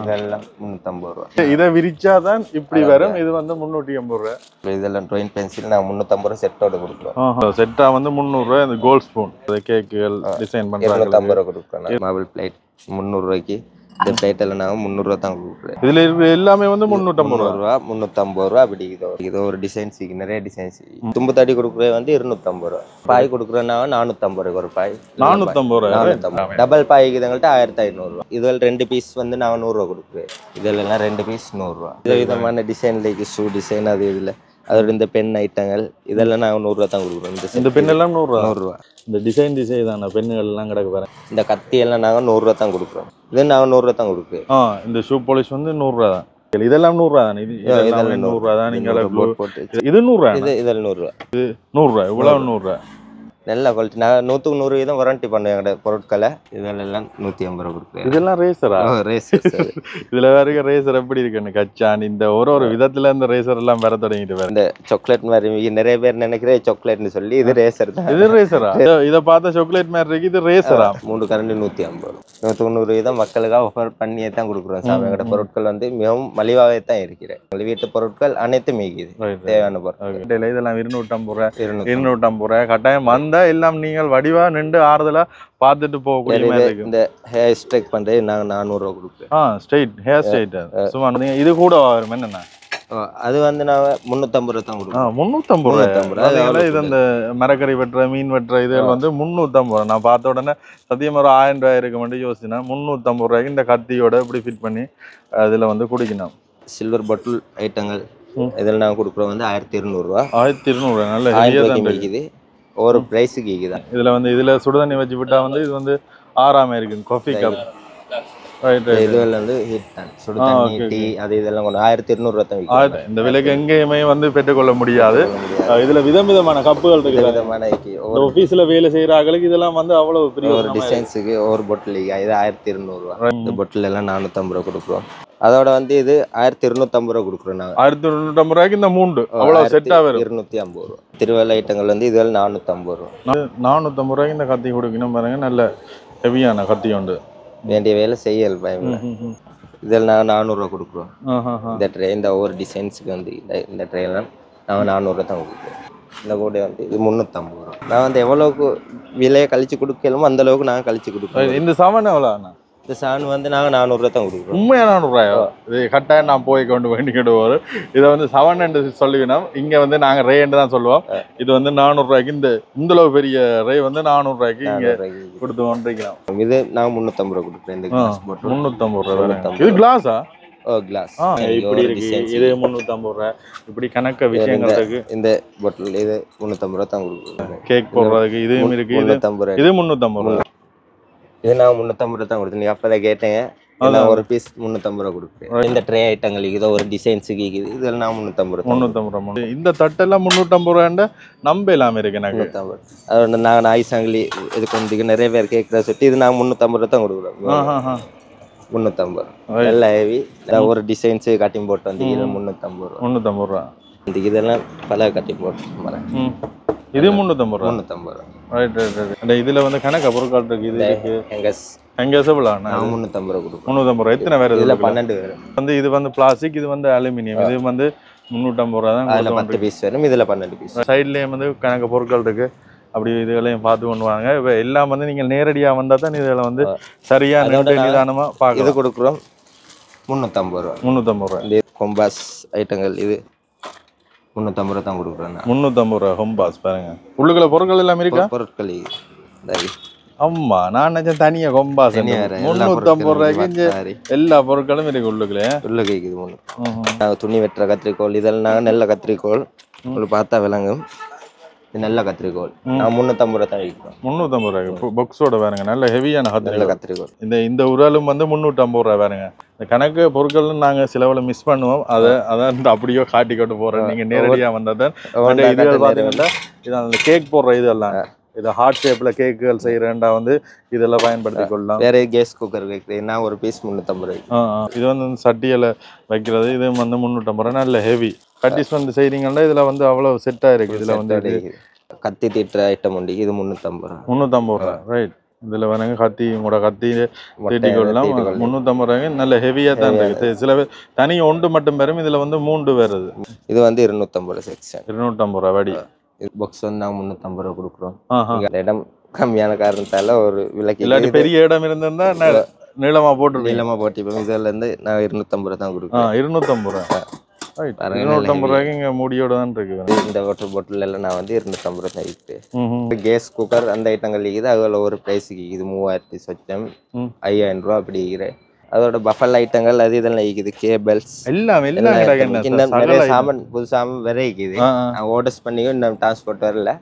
[SPEAKER 2] இதெல்லாம் 350 ரூபா.
[SPEAKER 1] இதை விரிச்சாதான் இப்படி வரும். இது வந்து 380 ரூபா.
[SPEAKER 2] இதெல்லாம் ட்ராயிங் பென்சில் நான் 350 ரூபா செட்டோட கொடுக்குறோம்.
[SPEAKER 1] செட்டா வந்து 300 ரூபாய். இந்த கோல்ட் ஸ்பூன் கேக்குகள் டிசைன் பண்றாங்க.
[SPEAKER 2] 250 ரூபா கொடுக்குறோம். மார்பிள் பிளேட் 300 ரூபாய்க்கு. இந்த பிளேட் எல்லாம் நாங்கள் 300 ரூபா தான் கொடுக்குறேன்.
[SPEAKER 1] இதுல இருக்கிற எல்லாமே வந்து 350
[SPEAKER 2] ரூபா 350 ரூபா. அப்படி இது ஒரு டிசைன்ஸ் நிறைய டிசைன்ஸ். தும்பு தடி கொடுக்குறது வந்து 250 ரூபா. பாய் கொடுக்குறேன்னா 450 ரூபாய்க்கு ஒரு பாய்.
[SPEAKER 1] 450 ரூபா.
[SPEAKER 2] டபுள் பாய்க்கு இதுங்கள்ட்ட 1500 ரூபா. இதில் 2 பீஸ் வந்து நான் 100 ரூபா கொடுக்குறேன். இதெல்லாம் 2 பீஸ் 100 ரூபா. விதமான டிசைன்ல ஷூ டிசைன் அது இதில் அதோட இந்த பென் ஐட்டங்கள் இதெல்லாம் நாங்கள் 100 ரூபா தான் கொடுக்குறோம். இந்த
[SPEAKER 1] பென் எல்லாம் 100
[SPEAKER 2] ரூபா.
[SPEAKER 1] இந்த டிசைன் தானே பெண்ணுகள் எல்லாம் கிடக்கு பாருங்க.
[SPEAKER 2] இந்த கத்தி எல்லாம் நாங்கள் 100 ரூபா தான் கொடுக்குறோம். இது நாங்கள் 100 ரூபா தான் கொடுக்குறோம்.
[SPEAKER 1] இந்த ஷூ பாலிஷ் வந்து 100 ரூபா தான். இதெல்லாம் 100 ரூபா தான். இது 100 ரூபா தான். நீங்க போட்டு இது 100 ரூபா.
[SPEAKER 2] இதில் 100 ரூபா.
[SPEAKER 1] இது 100 ரூபா. இவ்வளவு 100 ரூபா.
[SPEAKER 2] நல்ல குவாலிட்டி. நான் 100க்கு 100% வாரண்டி பண்ணுவேன் எங்களோட பொருட்களை. இதெல்லாம் 150 ரூபா கொடுக்குறேன்.
[SPEAKER 1] இதெல்லாம் ரேசரா?
[SPEAKER 2] ரேசர்.
[SPEAKER 1] இதுல வேற ரேசர் எப்படி இருக்குன்னு கச்சான் இந்த ஒரு விதத்துல இந்த ரேசர் எல்லாம் வர தொடங்கிட்டு வேற.
[SPEAKER 2] இந்த சாக்லேட் மாதிரி நிறைய பேர் நினைக்கிறேன் சாக்லேட்னு சொல்லி இது ரேசர் தான்.
[SPEAKER 1] இது ரேசரா? இதை பார்த்தா சாக்லேட் மாதிரி இருக்கு. இது ரேசரா?
[SPEAKER 2] 3 கரண்டி 150. 100க்கு 100% மக்களுக்காக ஆஃபர் பண்ணியே தான் கொடுக்குறோம். எங்களோட பொருட்கள் வந்து மிகவும் மலிவாகவே தான் இருக்கிறேன். வீட்டு பொருட்கள் அனைத்தும் மிகுது. தேவையான பொருட்கள்
[SPEAKER 1] இதெல்லாம் 250 ரூபா. 250 ரூபா கட்டாயம் வந்தா எல்லாம் நீங்கள் வடிவா நின்று ஆறுதலா பார்த்துட்டு போகக்கூடிய மாதிரி இருக்கு.
[SPEAKER 2] இந்த ஹேர் ஸ்ட்ரைக் பண்றது நாங்க 400 ரூபா கொடுப்போம்.
[SPEAKER 1] ஸ்ட்ரைட் ஹேர் ஸ்ட்ரைட் சும்மா இது கூட வரும். என்னன்னா
[SPEAKER 2] அது வந்து நான் 350 ரூபா தான் கொடுப்போம்.
[SPEAKER 1] 350 ரூபா. இது அந்த மரக்கறி வெட்டுற மீன் வெட்டுற இது வந்து 350 ரூபா. நான் பார்த்த உடனே சத்தியமா ஒரு 1000 ரூபாய் இருக்க மட்டும் யோசிச்சுனா 350 ரூபாய்க்கு இந்த கத்தியோட இப்படி ஃபிட் பண்ணி அதுல வந்து குடிக்கணும்.
[SPEAKER 2] சில்வர் பாட்டில் ஐட்டங்கள் இதில் நாங்கள் கொடுக்குறோம் வந்து 1200 ரூபா.
[SPEAKER 1] 1200 ரூபா. நல்ல
[SPEAKER 2] 1000 ரூபாய்க்கு இருக்குது. ஒரு பிரைஸுக்கு இருக்குதான்.
[SPEAKER 1] இதுல வந்து இதுல சுடுதண்ணி வச்சு விட்டா வந்து இது வந்து ஆறாம இருக்கு. காஃபி கப்
[SPEAKER 2] இதுல வந்து ஹீட் தான். சுடுதண்ணி டீ அது இதெல்லாம் கொண்டு 1200 ரூபா தான் விற்கும்.
[SPEAKER 1] இந்த விலைக்கு எங்கேயுமே வந்து பெற்றுக்கொள்ள முடியாது. இதுல விதவிதமான கப்புகள் இருக்கு.
[SPEAKER 2] விதமான
[SPEAKER 1] ஆபீஸ்ல வேலை செய்யற ஆளுக்கு இதெல்லாம் வந்து அவ்வளவு பெரிய
[SPEAKER 2] ஒரு டிசைன்ஸுக்கு ஒரு பாட்டில் இது 1200 ரூபா. இந்த பாட்டில் எல்லாம் 450 ரூபா கொடுக்குறோம். அதோட வந்து இது 1250 ரூபா கொடுக்குறோம். நாங்கள்
[SPEAKER 1] 1250 ரூபாய்க்கு இந்த 3 அவ்வளவு செட்டா வரும்.
[SPEAKER 2] 250 ரூபா. திருவள்ள ஐட்டங்கள் வந்து இதுல 450 ரூபா.
[SPEAKER 1] 450 ரூபாய்க்கு இந்த கத்தி கொடுக்கணும் பாருங்க. நல்ல ஹெவியான கத்தி உண்டு.
[SPEAKER 2] வேண்டிய வேலை செய்யல் பயமில்லை. இதில் நாங்கள் 400 ரூபா கொடுக்குறோம். இந்த ட்ரே இந்த ஒவ்வொரு டிசைன்ஸுக்கு வந்து இந்த ட்ரேலாம் நாங்கள் 400 ரூபா தான் கொடுக்குறோம். இந்த கூட வந்து இது 350 ரூபா. நான் வந்து எவ்வளோக்கு விலையை கழிச்சு கொடுக்கலுமோ அந்த அளவுக்கு நாங்கள் கழிச்சு கொடுக்குறோம்.
[SPEAKER 1] இந்த சாமான் எவ்வளோ?
[SPEAKER 2] இந்த சான் வந்து நாங்கள் 400 ரூபா தான் கொடுக்குறோம்.
[SPEAKER 1] உண்மையா 400 ரூபாயோ? இது கட்டாயம் நான் போய் கொண்டு வேண்டிக்கிட்டு வரும். இதை வந்து 7 என்று சொல்லுவினோம். இங்க வந்து நாங்கள் ரேண்டு தான் சொல்லுவோம். இது வந்து 400 ரூபாய்க்கு இந்த அளவு பெரிய ரே வந்து 400 ரூபாய்க்கு இங்க கொடுத்து கொண்டிருக்கலாம்.
[SPEAKER 2] இது நான் 350 ரூபா கொடுக்குறேன். இந்த கிளாஸ் போட்டு
[SPEAKER 1] 350 ரூபா. இது கிளாஸா?
[SPEAKER 2] கிளாஸ்
[SPEAKER 1] இப்படி இருக்கு. இது 350 ரூபா. இப்படி கணக்க விஷயங்கள் இருக்கு.
[SPEAKER 2] இந்த பாட்டில் இது 350 ரூபா தான் கொடுக்குறோம்.
[SPEAKER 1] கேக் போடுறதுக்கு இதுவும் இருக்கு. இது 350 ரூபா.
[SPEAKER 2] இது நான் 350 ரூபா தான் கொடுத்தேன். நீ அப்பதான் கேட்டேங்க. ஒரு பீஸ் 350 ரூபா கொடுக்குறேன். இந்த ட்ரே ஐட்டங்களுக்கு இதோ ஒரு டிசைன்ஸுக்கு இருக்குது. இதெல்லாம் நான் 350
[SPEAKER 1] ரூபா. இந்த தட்டெல்லாம் 350 ரூபாண்ட நம்ப இல்லாம இருக்கு எனக்கு.
[SPEAKER 2] 350. அதோட நாங்கள் நாய் சங்கிலி இது கொஞ்சம் நிறைய பேர் கேட்குற சுட்டி இது நான் 350 ரூபா தான் கொடுக்குறோம். 350 ரூபா. நல்லா ஹெவி ஒரு டிசைன்ஸு கட்டிங் போட்டு வந்து 350 ரூபா.
[SPEAKER 1] 350 ரூபா.
[SPEAKER 2] இதெல்லாம் பல கட்டிங் போட்டு வரேன்.
[SPEAKER 1] இது 350 ரூபா.
[SPEAKER 2] 350 ரூபா.
[SPEAKER 1] ரைட். இதுல வந்து கணக்கு பொருட்கள் இருக்கு. இது இருக்கு.
[SPEAKER 2] எங்கஸ் எவ்வளோ? 350 ரூபா கொடுக்கும்.
[SPEAKER 1] 350 ரூபா. எத்தனை வேறு?
[SPEAKER 2] இதில் 12 வேறு
[SPEAKER 1] வந்து. இது வந்து பிளாஸ்டிக், இது வந்து அலுமினியம். இது வந்து 350 ரூபா தான்.
[SPEAKER 2] அதில் 10 பீஸ் வரும். இதில் 12 பீஸ்.
[SPEAKER 1] சைட்லேயும் வந்து கணக்கு பொருட்கள் இருக்கு. அப்படி இதுகளையும் பார்த்து கொண்டு வாங்க. இப்போ எல்லாம் வந்து நீங்கள் நேரடியாக வந்தால் தான் இதில் வந்து சரியாக நிதானமாக பார்க்க.
[SPEAKER 2] இது கொடுக்குறோம் 350 ரூபா.
[SPEAKER 1] 350 ரூபா.
[SPEAKER 2] இந்த கொம்பாஸ் ஐட்டங்கள் இது 350 ரூபா தான் கொடுக்குறேன்.
[SPEAKER 1] 350 ரூபா ஹோம்பாஸ் பாருங்க. உள்ளுக்குள்ள பொருட்கள் எல்லாம் இருக்கா?
[SPEAKER 2] பொருட்கள்
[SPEAKER 1] ஆமா, நான் நினைச்சேன் தனியா கொம்பாஸ் 350 ரூபாய்க்கு எல்லா பொருட்களும் இருக்கு உள்ளுக்குள்ள.
[SPEAKER 2] உள்ள கேக்குது. துணி வெட்டுற கத்திரிக்கோள் இதெல்லாம் நாங்கள் நெல்ல கத்திரிக்கோள் உங்களுக்கு பார்த்தா விளங்கும். இது நல்ல கத்திரிக்கோள் நான் 350 ரூபா தான் விற்கிறோம்.
[SPEAKER 1] 350 ரூபாய்க்கு பாக்ஸோட வேறுங்க. நல்ல ஹெவியான கத்திரிக்கோள். இந்த உராலும் வந்து 350 ரூபா வேறுங்க. இந்த கணக்கு பொருட்கள் நாங்கள் சிலவில் மிஸ் பண்ணுவோம். அதான் அப்படியோ காட்டி கொண்டு போகிறோம். நீங்கள் நேரடியாக வந்தால் தான் இதுகள் பார்த்தீங்கன்னா இது அந்த கேக் போடுற இதெல்லாம் இதை ஹார்ட் ஷேப்ல கேக்குகள் செய்யறேன்டா வந்து இதெல்லாம் பயன்படுத்தி கொள்ளலாம்.
[SPEAKER 2] வேற கேஸ் குக்கர் வைக்கிறேன் நான் ஒரு பீஸ் 350 ரூபாய்.
[SPEAKER 1] இது வந்து சட்டியில வைக்கிறது இது வந்து 350 ரூபாய். நல்ல ஹெவி கட்டிஸ் வந்து செய்றீங்கன்னா இதுல வந்து அவ்வளவு செட்டா இருக்கு. இதுல வந்து
[SPEAKER 2] கத்தி தீட்டுற ஐட்டம் உண்டு. இது 350 ரூபாய்.
[SPEAKER 1] 350 ரூபாய். ரைட். இதுல வேணுங்க கத்தி உங்களோட கத்தி தீட்டி கொள்ளலாம். 350 ரூபாய்க்கு நல்ல ஹெவியா தான் இருக்கு. சில பேர் தனி ஒன்று மட்டும் பெறும். இதுல வந்து 3 வருது.
[SPEAKER 2] இது வந்து 250 ரூபாய் செக்ஷன்.
[SPEAKER 1] 250 ரூபாய் வடி.
[SPEAKER 2] பாக்ஸ் வந்து நாங்கள் 350 ரூபாய் கொடுக்குறோம். இடம் கம்மியான காரணத்தால ஒரு விலைக்கு
[SPEAKER 1] இல்லாட்டி பெரிய இடம் இருந்திருந்தா நீளமா போட்டு
[SPEAKER 2] நீளமா போட்டிப்போம். இதுல இருந்து நான் 250 ரூபாய் தான் கொடுக்குறோம்.
[SPEAKER 1] 250 ரூபாய். 250 ரூபாய்க்கு இங்க மூடியோட தான் இருக்கு.
[SPEAKER 2] இந்த வாட்டர் பாட்டில் எல்லாம் நான் வந்து 250 ரூபாய் தான் இருக்கு. கேஸ் குக்கர் அந்த ஐட்டங்கள் இருக்குது. அதுல ஒரு பிரைஸுக்கு இது 3000 சொச்சம் 5000 ரூபாய் அப்படி இருக்கிறேன். அதோட பஃபல் ஐட்டங்கள் அது இதெல்லாம் இருக்குது. கேபிள்ஸ் எல்லாம் நிறைய சாமான் புது சாமான் வேற இருக்குது. நான் ஆர்டர்ஸ் பண்ணியும் இன்னும் டிரான்ஸ்போர்ட் வரல.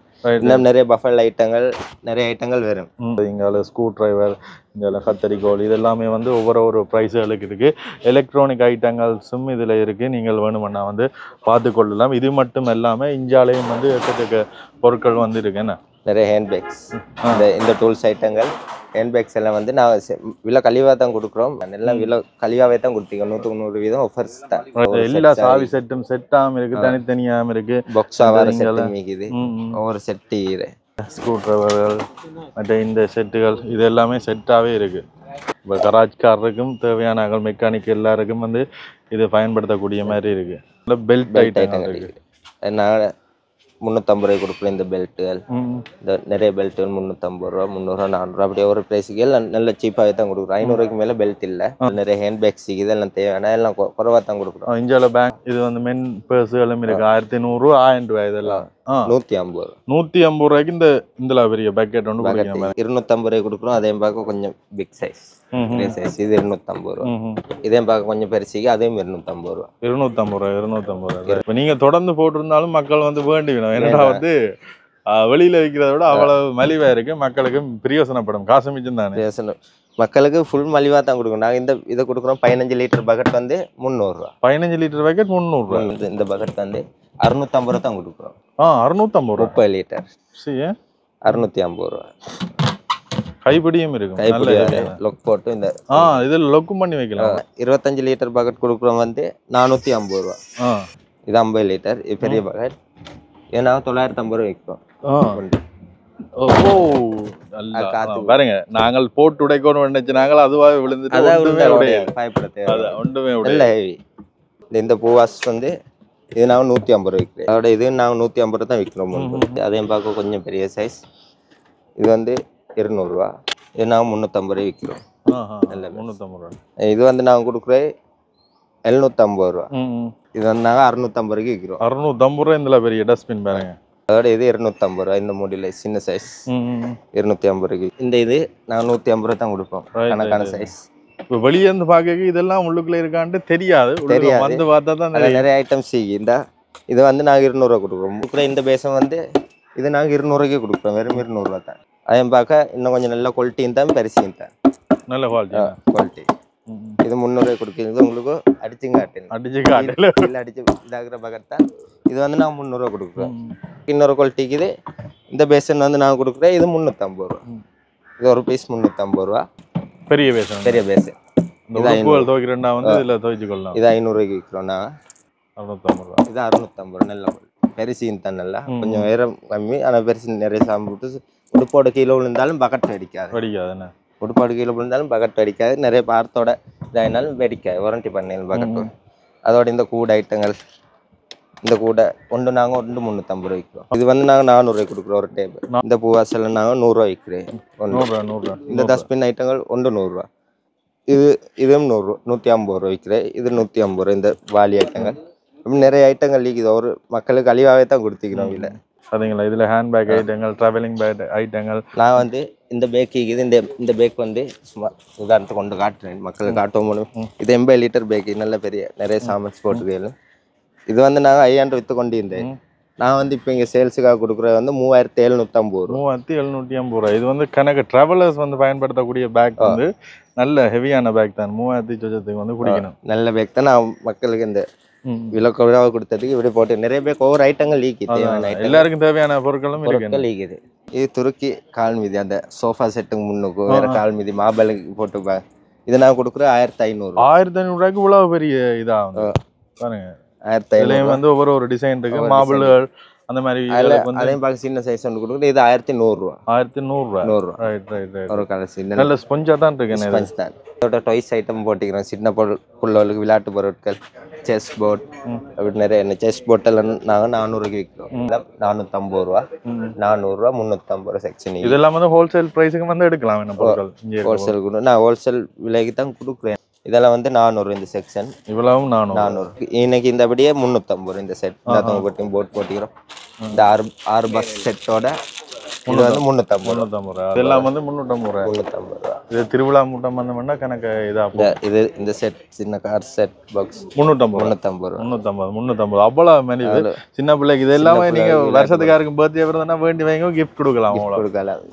[SPEAKER 2] இன்னும் நிறைய பஃபல் ஐட்டங்கள் நிறைய ஐட்டங்கள் வரும்.
[SPEAKER 1] இங்கால ஸ்க்ரூ டிரைவர் இங்கால கத்தரிக்கோல் இதெல்லாமே வந்து ஒவ்வொரு ப்ரைஸுகளுக்கு இருக்கு. எலக்ட்ரானிக் ஐட்டங்கள்ஸும் இதுல இருக்கு. நீங்கள் வேணுமென்னா வந்து பார்த்து கொள்ளலாம். இது மட்டும் இல்லாம இந்தியாலையும் வந்து எக்கச்சக்க பொருட்கள் வந்து இருக்கு. என்ன
[SPEAKER 2] நிறைய ஹேண்ட்பேக்ஸ் இந்த டூல்ஸ் ஐட்டங்கள் ஹேண்ட்பேக்ஸ் எல்லாம் வந்து நான் விலை கழிவாக தான் கொடுக்குறோம். எல்லாம் விலை கழிவாகவே தான் கொடுத்தீங்க. 100% ஆஃபர்ஸ் தான்.
[SPEAKER 1] எல்லா சாவி செட்டும் செட்டாகவும் இருக்கு. தனித்தனியாகவும் இருக்கு.
[SPEAKER 2] பாக்ஸாக செட்டும் இருக்குது. ஒவ்வொரு செட்டு
[SPEAKER 1] ஸ்க்ரூ டிரைவர்கள் மற்ற இந்த செட்டுகள் இது எல்லாமே செட்டாகவே இருக்கு. இப்போ கராஜ்காரருக்கும் தேவையான மெக்கானிக் எல்லாருக்கும் வந்து இது பயன்படுத்தக்கூடிய மாதிரி இருக்கு. பெல்ட் ஐட்டங்கள் இருக்கு.
[SPEAKER 2] நான் 350 ரூபாய் கொடுக்குறேன். இந்த பெல்ட்டுகள் இந்த நிறைய பெல்ட்டுகள் 350 ரூபா 300 ரூபா 400 அப்படியே ஒரு ப்ரைஸுக்கு எல்லாம் நல்ல சீப்பாகவே தான் கொடுக்குறோம். 500 ரூபாய்க்கு மேலே பெல்ட் இல்லை. நிறைய ஹேண்ட் பேக்ஸ் இதெல்லாம் தேவையான எல்லாம் குறைவாக தான் கொடுக்குறோம்.
[SPEAKER 1] இந்தியாவில் பேங்க் இது வந்து மென் பர்ஸுகளும் இருக்கு. 1500 1000 ரூபாய் இதெல்லாம் 150 ரூபாய்க்கு இந்த இதுல பெரிய பேக்கெட் ஒன்று
[SPEAKER 2] 250 ரூபாய் கொடுக்குறோம். அதே பார்க்க கொஞ்சம் பிக் சைஸ் சைஸ் இது 250 ரூபா. இதே பார்க்க கொஞ்சம் பெருசிக்கு அதையும் 250 ரூபா.
[SPEAKER 1] 250 ரூபா. இப்போ நீங்க தொடர்ந்து போட்டிருந்தாலும் மக்கள் வந்து வேண்டி வேணும். ஏன்னா வந்து வெளியில விற்கிறத விட அவ்வளவு மலிவா இருக்கு. மக்களுக்கு பிரயோசனப்படும். காசு மிச்சம் தானே.
[SPEAKER 2] பிரயோசனம் மக்களுக்கு ஃபுல் மலிவா தான் கொடுக்கணும். நாங்கள் இதை கொடுக்குறோம். 15 லிட்டர் பக்கெட் வந்து 300 ரூபா. 15
[SPEAKER 1] லிட்டர் பக்கெட் 300 ரூபா.
[SPEAKER 2] இந்த பக்கெட் வந்து 650 ரூபா தான் கொடுக்குறோம்.
[SPEAKER 1] 650 ரூபா
[SPEAKER 2] 30 லிட்டர் 650 ரூபா.
[SPEAKER 1] கைப்பிடியும் இருக்கு.
[SPEAKER 2] லொக் போட்டு இந்த
[SPEAKER 1] இதுல லொக்கும் பண்ணி வைக்கலாம்.
[SPEAKER 2] 25 லிட்டர் பக்கெட் கொடுக்குறோம் வந்து 450 ரூபா. இது 50 லிட்டர் பெரிய பக்கெட். ஏன்னா 950 ரூபா விற்கிறோம்.
[SPEAKER 1] பாருங்க நாங்கள் போட்டு உடைக்கணும் நினைச்சாங்க. அதுவாக விழுந்துட்டு
[SPEAKER 2] இந்த பூவாஸ் வந்து இது நாங்கள் 150 ரூபா விற்கிறேன். அதோட இது நாங்கள் 150 ரூபா தான் விற்கிறோம். அதையும் பார்க்க கொஞ்சம் பெரிய சைஸ். இது வந்து 200 ரூபா. இது நாங்கள் 350 ரூபாய் விற்கிறோம்.
[SPEAKER 1] 350 ரூபா.
[SPEAKER 2] இது வந்து நாங்கள் கொடுக்குற 750 ரூபா. இது வந்து நாங்கள் 650 ரூபாய்க்கு விற்கிறோம்.
[SPEAKER 1] 650 ரூபா. இந்த பெரிய டஸ்ட்பின் பாருங்க.
[SPEAKER 2] அதோட இது 250 ரூபா. இந்த மூடியில் சின்ன சைஸ் 250 ரூபாய்க்கு. இந்த இது நாங்கள் 150 ரூபா தான் கொடுப்போம். கணக்கான சைஸ்.
[SPEAKER 1] இப்போ வெளியே இருந்து பார்க்க இதெல்லாம் உள்ளுக்குள்ள இருக்கான்ட்டு தெரியாது. வந்து பார்த்தா தான்
[SPEAKER 2] நிறைய ஐட்டம்ஸ் இந்த இது வந்து நாங்கள் 200 ரூபா கொடுக்குறோம். இந்த பேசம் வந்து இது நாங்கள் 200 ரூபாய்க்கு கொடுக்குறோம். வெறும் 200 ரூபா தான். அதையும் பார்க்க இன்னும் கொஞ்சம் நல்ல குவாலிட்டியும் தான் பெருசியும் தான்.
[SPEAKER 1] நல்ல குவாலிட்டி.
[SPEAKER 2] இது 300 ரூபாய் கொடுக்குறது. உங்களுக்கு அடிச்சு இதாகிற பக்கெட் தான். இது வந்து நான் 300 ரூபா கொடுக்குறோம். இன்னொரு குவாலிட்டிக்கு இது இந்த பேசன் வந்து நான் கொடுக்குறேன். இது 350 ரூபா. இது ஒரு பீஸ் 350 ரூபா.
[SPEAKER 1] பெரிய பேசன். இது 500 ரூபாய்க்கு
[SPEAKER 2] விற்கிறோம். நான் 650 ரூபா. இது 650 ரூபா. நல்ல பெருசியும் தான். நல்லா கொஞ்சம் உயரம் கம்மி. ஆனால் பெருசு நிறைய சாம்பு விட்டு உடுப்போட கீழே விழுந்தாலும் பக்கெட் அடிக்காது. உடுப்பாடு கீழே விழுந்தாலும் பக்கெட் அடிக்காது. நிறைய பார்த்தோட இதாயினாலும் வெடிக்காது. வாரண்டி பண்ணேன் பக்கெட்டு. அதோட இந்த கூடை ஐட்டங்கள் இந்த கூடை ஒன்று நாங்கள் 350 ரூபாய் விற்கிறோம். இது வந்து நாங்கள் 400 ரூபாய் கொடுக்குறோம் ஒரு டேபிள். இந்த பூவாசல் நாங்கள் 100 ரூபா விற்கிறேன். இந்த டஸ்ட்பின் ஐட்டங்கள் 100 ரூபா. இதுவும் 150 ரூபா விற்கிறேன். இது 150 ரூபா. இந்த வாலி ஐட்டங்கள் நிறைய ஐட்டங்கள் இருக்குது. ஒரு மக்களுக்கு அழிவாகவே தான் கொடுத்துக்கிறோம். இல்லை
[SPEAKER 1] சரிங்களா. இதுல ஹேண்ட் பேக் ஐட்டங்கள் டிராவலிங் பேக் ஐட்டங்கள்.
[SPEAKER 2] நான் வந்து இந்த பேக் இது இந்த பேக் வந்து சும்மா உதாரணத்தை கொண்டு காட்டுறேன். மக்களுக்கு காட்டும் போது இது 80 லிட்டர் பேக். நல்ல பெரிய நிறைய சாமான்ஸ் போட்டுருக்கேன். இது வந்து நாங்கள் 500 விற்று கொண்டு இருந்தேன். நான் வந்து இப்போ இங்கே சேல்ஸுக்காக கொடுக்குறது வந்து 3750 ரூபா.
[SPEAKER 1] 3750 ரூபா. இது வந்து கணக்கு டிராவலர்ஸ் வந்து பயன்படுத்தக்கூடிய பேக் வந்து நல்ல ஹெவியான பேக் தான். 3000 வந்து குடிக்கணும்.
[SPEAKER 2] நல்ல பேக் தான். நான் மக்களுக்கு இந்த விலை கொடுத்ததுக்கு இப்படி போட்டு நிறைய பேர் ஒவ்வொரு ஐட்டங்கள் லீக்கு தேவையான
[SPEAKER 1] எல்லாருக்கும் தேவையான பொருட்களும்
[SPEAKER 2] பொருட்கள் லீக்குது. இது துருக்கி கால் மீதி அந்த சோஃபா செட்டுக்கு முன்னுக்கு வேற கால் மீதி மாபலுக்கு போட்டுப்பாங்க. இதை நான் கொடுக்குறேன் 1500.
[SPEAKER 1] 1500 ரூபாய்க்கு இவ்வளவு பெரிய இதா பாருங்க.
[SPEAKER 2] 1500
[SPEAKER 1] வந்து ஒவ்வொரு டிசைன் இருக்கு, மாபிள்கள் அந்த மாதிரி.
[SPEAKER 2] அதையும் பார்க்க சின்ன சைஸ் ஒன்று கொடுக்குறது. இது 1100 ரூபா.
[SPEAKER 1] 1100 ரூபா.
[SPEAKER 2] ஒரு கலர் சின்ன
[SPEAKER 1] நல்ல ஸ்பஞ்சா தான் இருக்கு.
[SPEAKER 2] ஸ்பஞ்ச் தான். இதோட டாய்ஸ் ஐட்டம் போட்டிக்கிறோம். சின்ன பிள்ளைகளுக்கு விளையாட்டு பொருட்கள், செஸ் போர்ட் அப்படி நிறைய. செஸ் போர்ட் எல்லாம் நாங்கள் 400க்கு விற்கிறோம். 450 ரூபா, 400 ரூபா, 350 ரூபா செக்ஷன்.
[SPEAKER 1] இதெல்லாம் வந்து ஹோல்சேல் பிரைஸுக்கு வந்து எடுக்கலாம். என்ன பொருட்கள்
[SPEAKER 2] ஹோல்சேல் கூட நான் ஹோல்சேல் விலைக்கு தான் கொடுக்குறேன். இதெல்லாம் வந்து 400 இந்த செக்ஷன்.
[SPEAKER 1] இவ்வளவும் 400.
[SPEAKER 2] இன்னைக்கு இந்த அப்படியே 350 இந்த செட். எல்லாத்தையும் போட்டு போட் போட்டிக்கிறோம். இந்த 6 பஸ் செட்டோட இது வந்து 350
[SPEAKER 1] ரூபா. இதெல்லாம் வந்து 350 ரூபா.
[SPEAKER 2] 350 ரூபா.
[SPEAKER 1] இது திருவிழா மூட்டம் வந்தோம்னா கணக்கு இதா.
[SPEAKER 2] இது இந்த செட் சின்ன கார் செட் பாக்ஸ்
[SPEAKER 1] 350
[SPEAKER 2] ரூபா.
[SPEAKER 1] 350 அவ்வளவு மெனி. சின்ன பிள்ளைக்கு இது எல்லாமே நீங்க வருஷத்துக்கு யாருக்கும் பர்த்டே வருதுன்னா வேண்டி வாங்க கிஃப்ட் கொடுக்கலாம்.
[SPEAKER 2] கொடுக்கலாம்.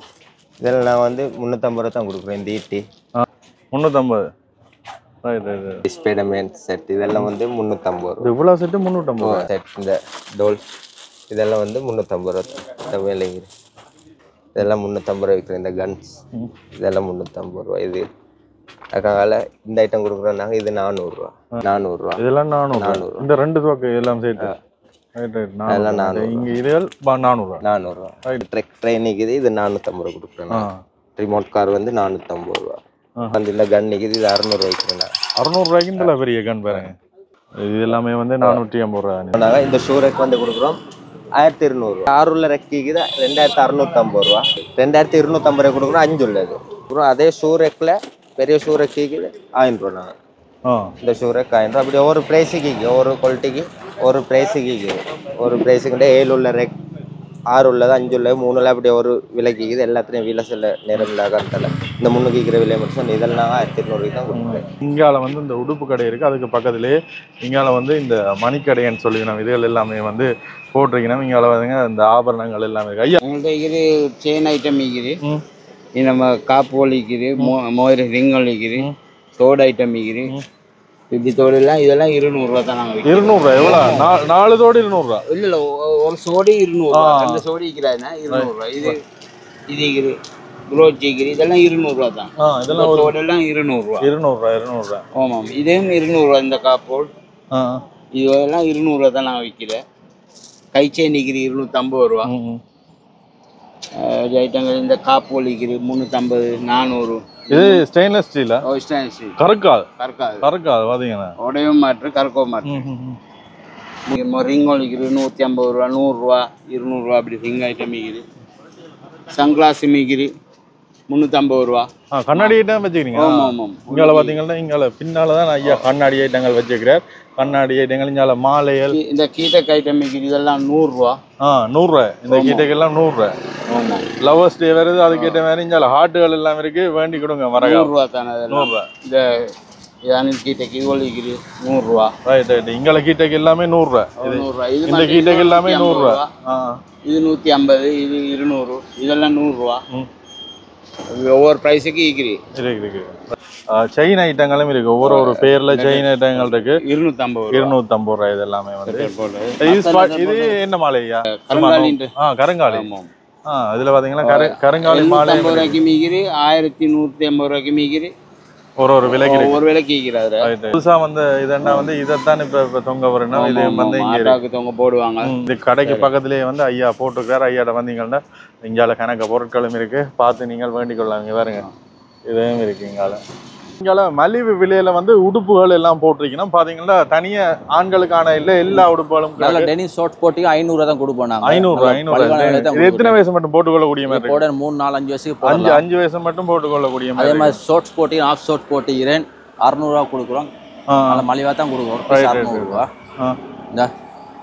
[SPEAKER 2] இதெல்லாம் நான் வந்து 350 ரூபா தான் கொடுக்குறேன். இந்த ஈட்டி
[SPEAKER 1] 350.
[SPEAKER 2] ஸ்பைடர்மேன் செட் இதெல்லாம் வந்து 350 ரூபா.
[SPEAKER 1] இவ்வளவு செட்டு 350 ரூபா.
[SPEAKER 2] செட் இந்த டோல் இதெல்லாம் வந்து 350 ரூபா. வேலைங்க இதெல்லாம் 350 ரூபா விற்கிறேன். இந்த கன்ஸ் இதெல்லாம் 350 ரூபா. இது அதுக்காக இந்த ஐட்டம் கொடுக்குறோம் நாங்கள். இது 400 ரூபா. 400 ரூபா.
[SPEAKER 1] இதெல்லாம் 400. இந்த ரெண்டு தோக்கு எல்லாம் சேர்த்து
[SPEAKER 2] அதெல்லாம் 400.
[SPEAKER 1] இங்க இதுகள் 400 ரூபா.
[SPEAKER 2] 400 ரூபா. ட்ரெயினுக்கு இது 450 ரூபா கொடுக்குறேன். ரிமோட் கார் வந்து 450 ரூபா. அந்த இல்லை கன் நிற்கிது. இது 600 ரூபாய்க்கு. 600
[SPEAKER 1] ரூபாய்க்கு இந்த பெரிய கன் பாருங்க. இது எல்லாமே வந்து 450 ரூபா.
[SPEAKER 2] நாங்கள் இந்த ஷூ ரெக் வந்து கொடுக்குறோம் 1200 ரூபா. 6 உள்ள ரெக்கிக்குது 2650 ரூபா. 2250 ரூபா கொடுக்குறோம். 5 உள்ளது. அப்புறம் அதே ஷூ ரெக்கில் பெரிய ஷூ ரெக்கிக்குது 1000 ரூபா. நாங்கள் இந்த ஷூ ரெக் 1000 ரூபா. அப்படி ஒரு ப்ரைஸுக்கு ஒரு குவாலிட்டிக்கு ஒரு ப்ரைஸுக்கு ஒரு ப்ரைஸுக்கிட்ட 7 உள்ள ரெக், 6 உள்ளது, 5 உள்ளது, 3 உள்ள அப்படி ஒரு விலைக்குது. எல்லாத்துலேயும் விலை சில நேரம் இல்லாத இந்த முன்னுக்கு விற்கிற விலை மட்டும் இதெல்லாம் 1200 தான் கொடுக்குறேன்.
[SPEAKER 1] இங்கால வந்து இந்த உடுப்பு கடை இருக்குது. அதுக்கு பக்கத்துலேயே இங்கால வந்து இந்த மணிக்கடைன்னு சொல்லிக்கணும். இதுகள் எல்லாமே வந்து போட்டிருக்கணும். இங்கால வந்துங்க இந்த ஆபரணங்கள் எல்லாமே இருக்குது. ஐயா
[SPEAKER 6] உங்கள்கிட்ட இருக்குது செயின் ஐட்டம் இருக்குது. நம்ம காப்பு இருக்குது, மோதிர ரிங்கள் இருக்குது, தோடு ஐட்டம் இருக்குது. இப்படி தோடுலாம் இதெல்லாம் 200 ரூபா தான் நாங்கள்.
[SPEAKER 1] 200 ரூபா. எவ்வளோ? 4 தோடு 200 ரூபா.
[SPEAKER 6] இல்லை ஒரு சோடி 200 ரூபா. 2 சோடி இருக்கிறாருன்னா 200 ரூபா. இது இருக்குது குரோச் இருக்குது. இதெல்லாம் 200 ரூபா தான். இதெல்லாம் தோடெல்லாம் 200 ரூபா.
[SPEAKER 1] 200 ரூபா.
[SPEAKER 6] ஆமாம். இதேயும் 200 ரூபா. இந்த காப்போல் இதெல்லாம் 200 ரூபா தான் நாங்கள் விற்கிறேன். கை செயின் நிற்கிது 250 ரூபா. ஐட்டங்கள் இந்த காப்போல் நிற்கிது 350, 400.
[SPEAKER 1] இது ஸ்டெயின்லெஸ் ஸ்டீலா?
[SPEAKER 6] Stainless steel.
[SPEAKER 1] கறக்காது
[SPEAKER 6] கறக்காது
[SPEAKER 1] பார்த்தீங்கன்னா.
[SPEAKER 6] உடையும் மாற்று கறக்கவும் மாற்று. ரிங் ஒழிக்குது 150 ரூபா, 100 ரூபா, 200 ரூபா. அப்படி ரிங் ஐட்டம் மிக்குது. சன்கிளாஸ் மிக்குது 350 ரூபா.
[SPEAKER 1] கண்ணாடி ஐட்டம் வச்சுக்கிறீங்க?
[SPEAKER 6] ஆமாம் ஆமாம்.
[SPEAKER 1] இங்கால பார்த்தீங்கன்னா இங்கால பின்னால் தான் ஐயா கண்ணாடி ஐட்டங்கள் வச்சுக்கிறார். கண்ணாடி ஐட்டங்கள் இங்கால மாலைகள்
[SPEAKER 6] இந்த கீட்டக் ஐட்டம் மிக்குது. இதெல்லாம் 100 ரூபா.
[SPEAKER 1] 100 ரூபா. இந்த கீட்டக்கெல்லாம் 100 ரூபா.
[SPEAKER 6] ஆமாம்.
[SPEAKER 1] லவர்ஸ் டே வருது, அதுக்கேற்ற மாதிரி இங்கால ஹார்ட்டுகள் எல்லாம் இருக்கு. வேண்டி கொடுங்க. வர
[SPEAKER 6] 100 ரூபா தானே.
[SPEAKER 1] 100 ரூபா.
[SPEAKER 6] இந்த அனில் கீட்டக்கு ஒழிக்குது 100 ரூபா.
[SPEAKER 1] Right right. இங்கால கீட்டக்கு எல்லாமே 100 ரூபா.
[SPEAKER 6] 100 ரூபா. இது
[SPEAKER 1] இந்த கீட்டக்கு எல்லாமே 100 ரூபா.
[SPEAKER 6] இது 150, இது 200. இதெல்லாம் 100 ரூபா. ஒவ்வொரு ப்ரைஸுக்கு
[SPEAKER 1] இருக்கு. செயின் ஐட்டங்களும் இருக்கு. ஒவ்வொரு பேர்ல செயின் ஐட்டங்கள் இருக்கு. 250 ரூபாய். இது எல்லாமே வந்து இது என்ன மாலையா? கருங்காலி. இதுல பாத்தீங்கன்னா கருங்காலி மாலை
[SPEAKER 6] 50 ரூபாய்க்கு மீகிரி, 1150 ரூபாய்க்கு மீகிரி.
[SPEAKER 1] ஒரு விலைக்கு
[SPEAKER 6] ஒரு விலைக்கு விற்கிறாரு.
[SPEAKER 1] புதுசா வந்து இதென்னா வந்து இதைத்தான் இப்ப தொங்க வரணும். இது வந்து
[SPEAKER 6] இங்க தொங்க போடுவாங்க.
[SPEAKER 1] இந்த கடைக்கு பக்கத்திலேயே வந்து ஐயா போட்டுருக்காரு. ஐயாட்ட வந்தீங்கன்னா இங்கால கணக்க பொருட்களும் இருக்கு. பார்த்து நீங்கள் வேண்டிக் கொள்ளலாம். இங்க பாருங்க, இதுவும் இருக்கு. இங்கால மலிவு விலையில வந்து உடுப்புகள் எல்லாம் போட்டிருக்கீங்கன்னா பாத்தீங்கன்னா தனியா ஆண்களுக்கான இல்ல எல்லா உடுப்புகளும்
[SPEAKER 3] டெனிஸ் ஷார்ட்ஸ் போட்டி 500 தான் கொடுப்போம்.
[SPEAKER 1] 500 எத்தனை வயசு மட்டும் போட்டுக்கொள்ளக்கூடிய மாதிரி?
[SPEAKER 3] 3, 4, 5 வயசுக்கு
[SPEAKER 1] 5 வயசு மட்டும் போட்டுக்கொள்ளக்கூடிய மாதிரி.
[SPEAKER 3] அதே மாதிரி ஷார்ட்ஸ் போட்டி, ஆஃப் ஷார்ட் போட்டிக்கிறேன் 600 ரூபா கொடுக்குறோம். நல்ல மலிவா தான் கொடுக்குறோம். 600 ரூபா. இந்த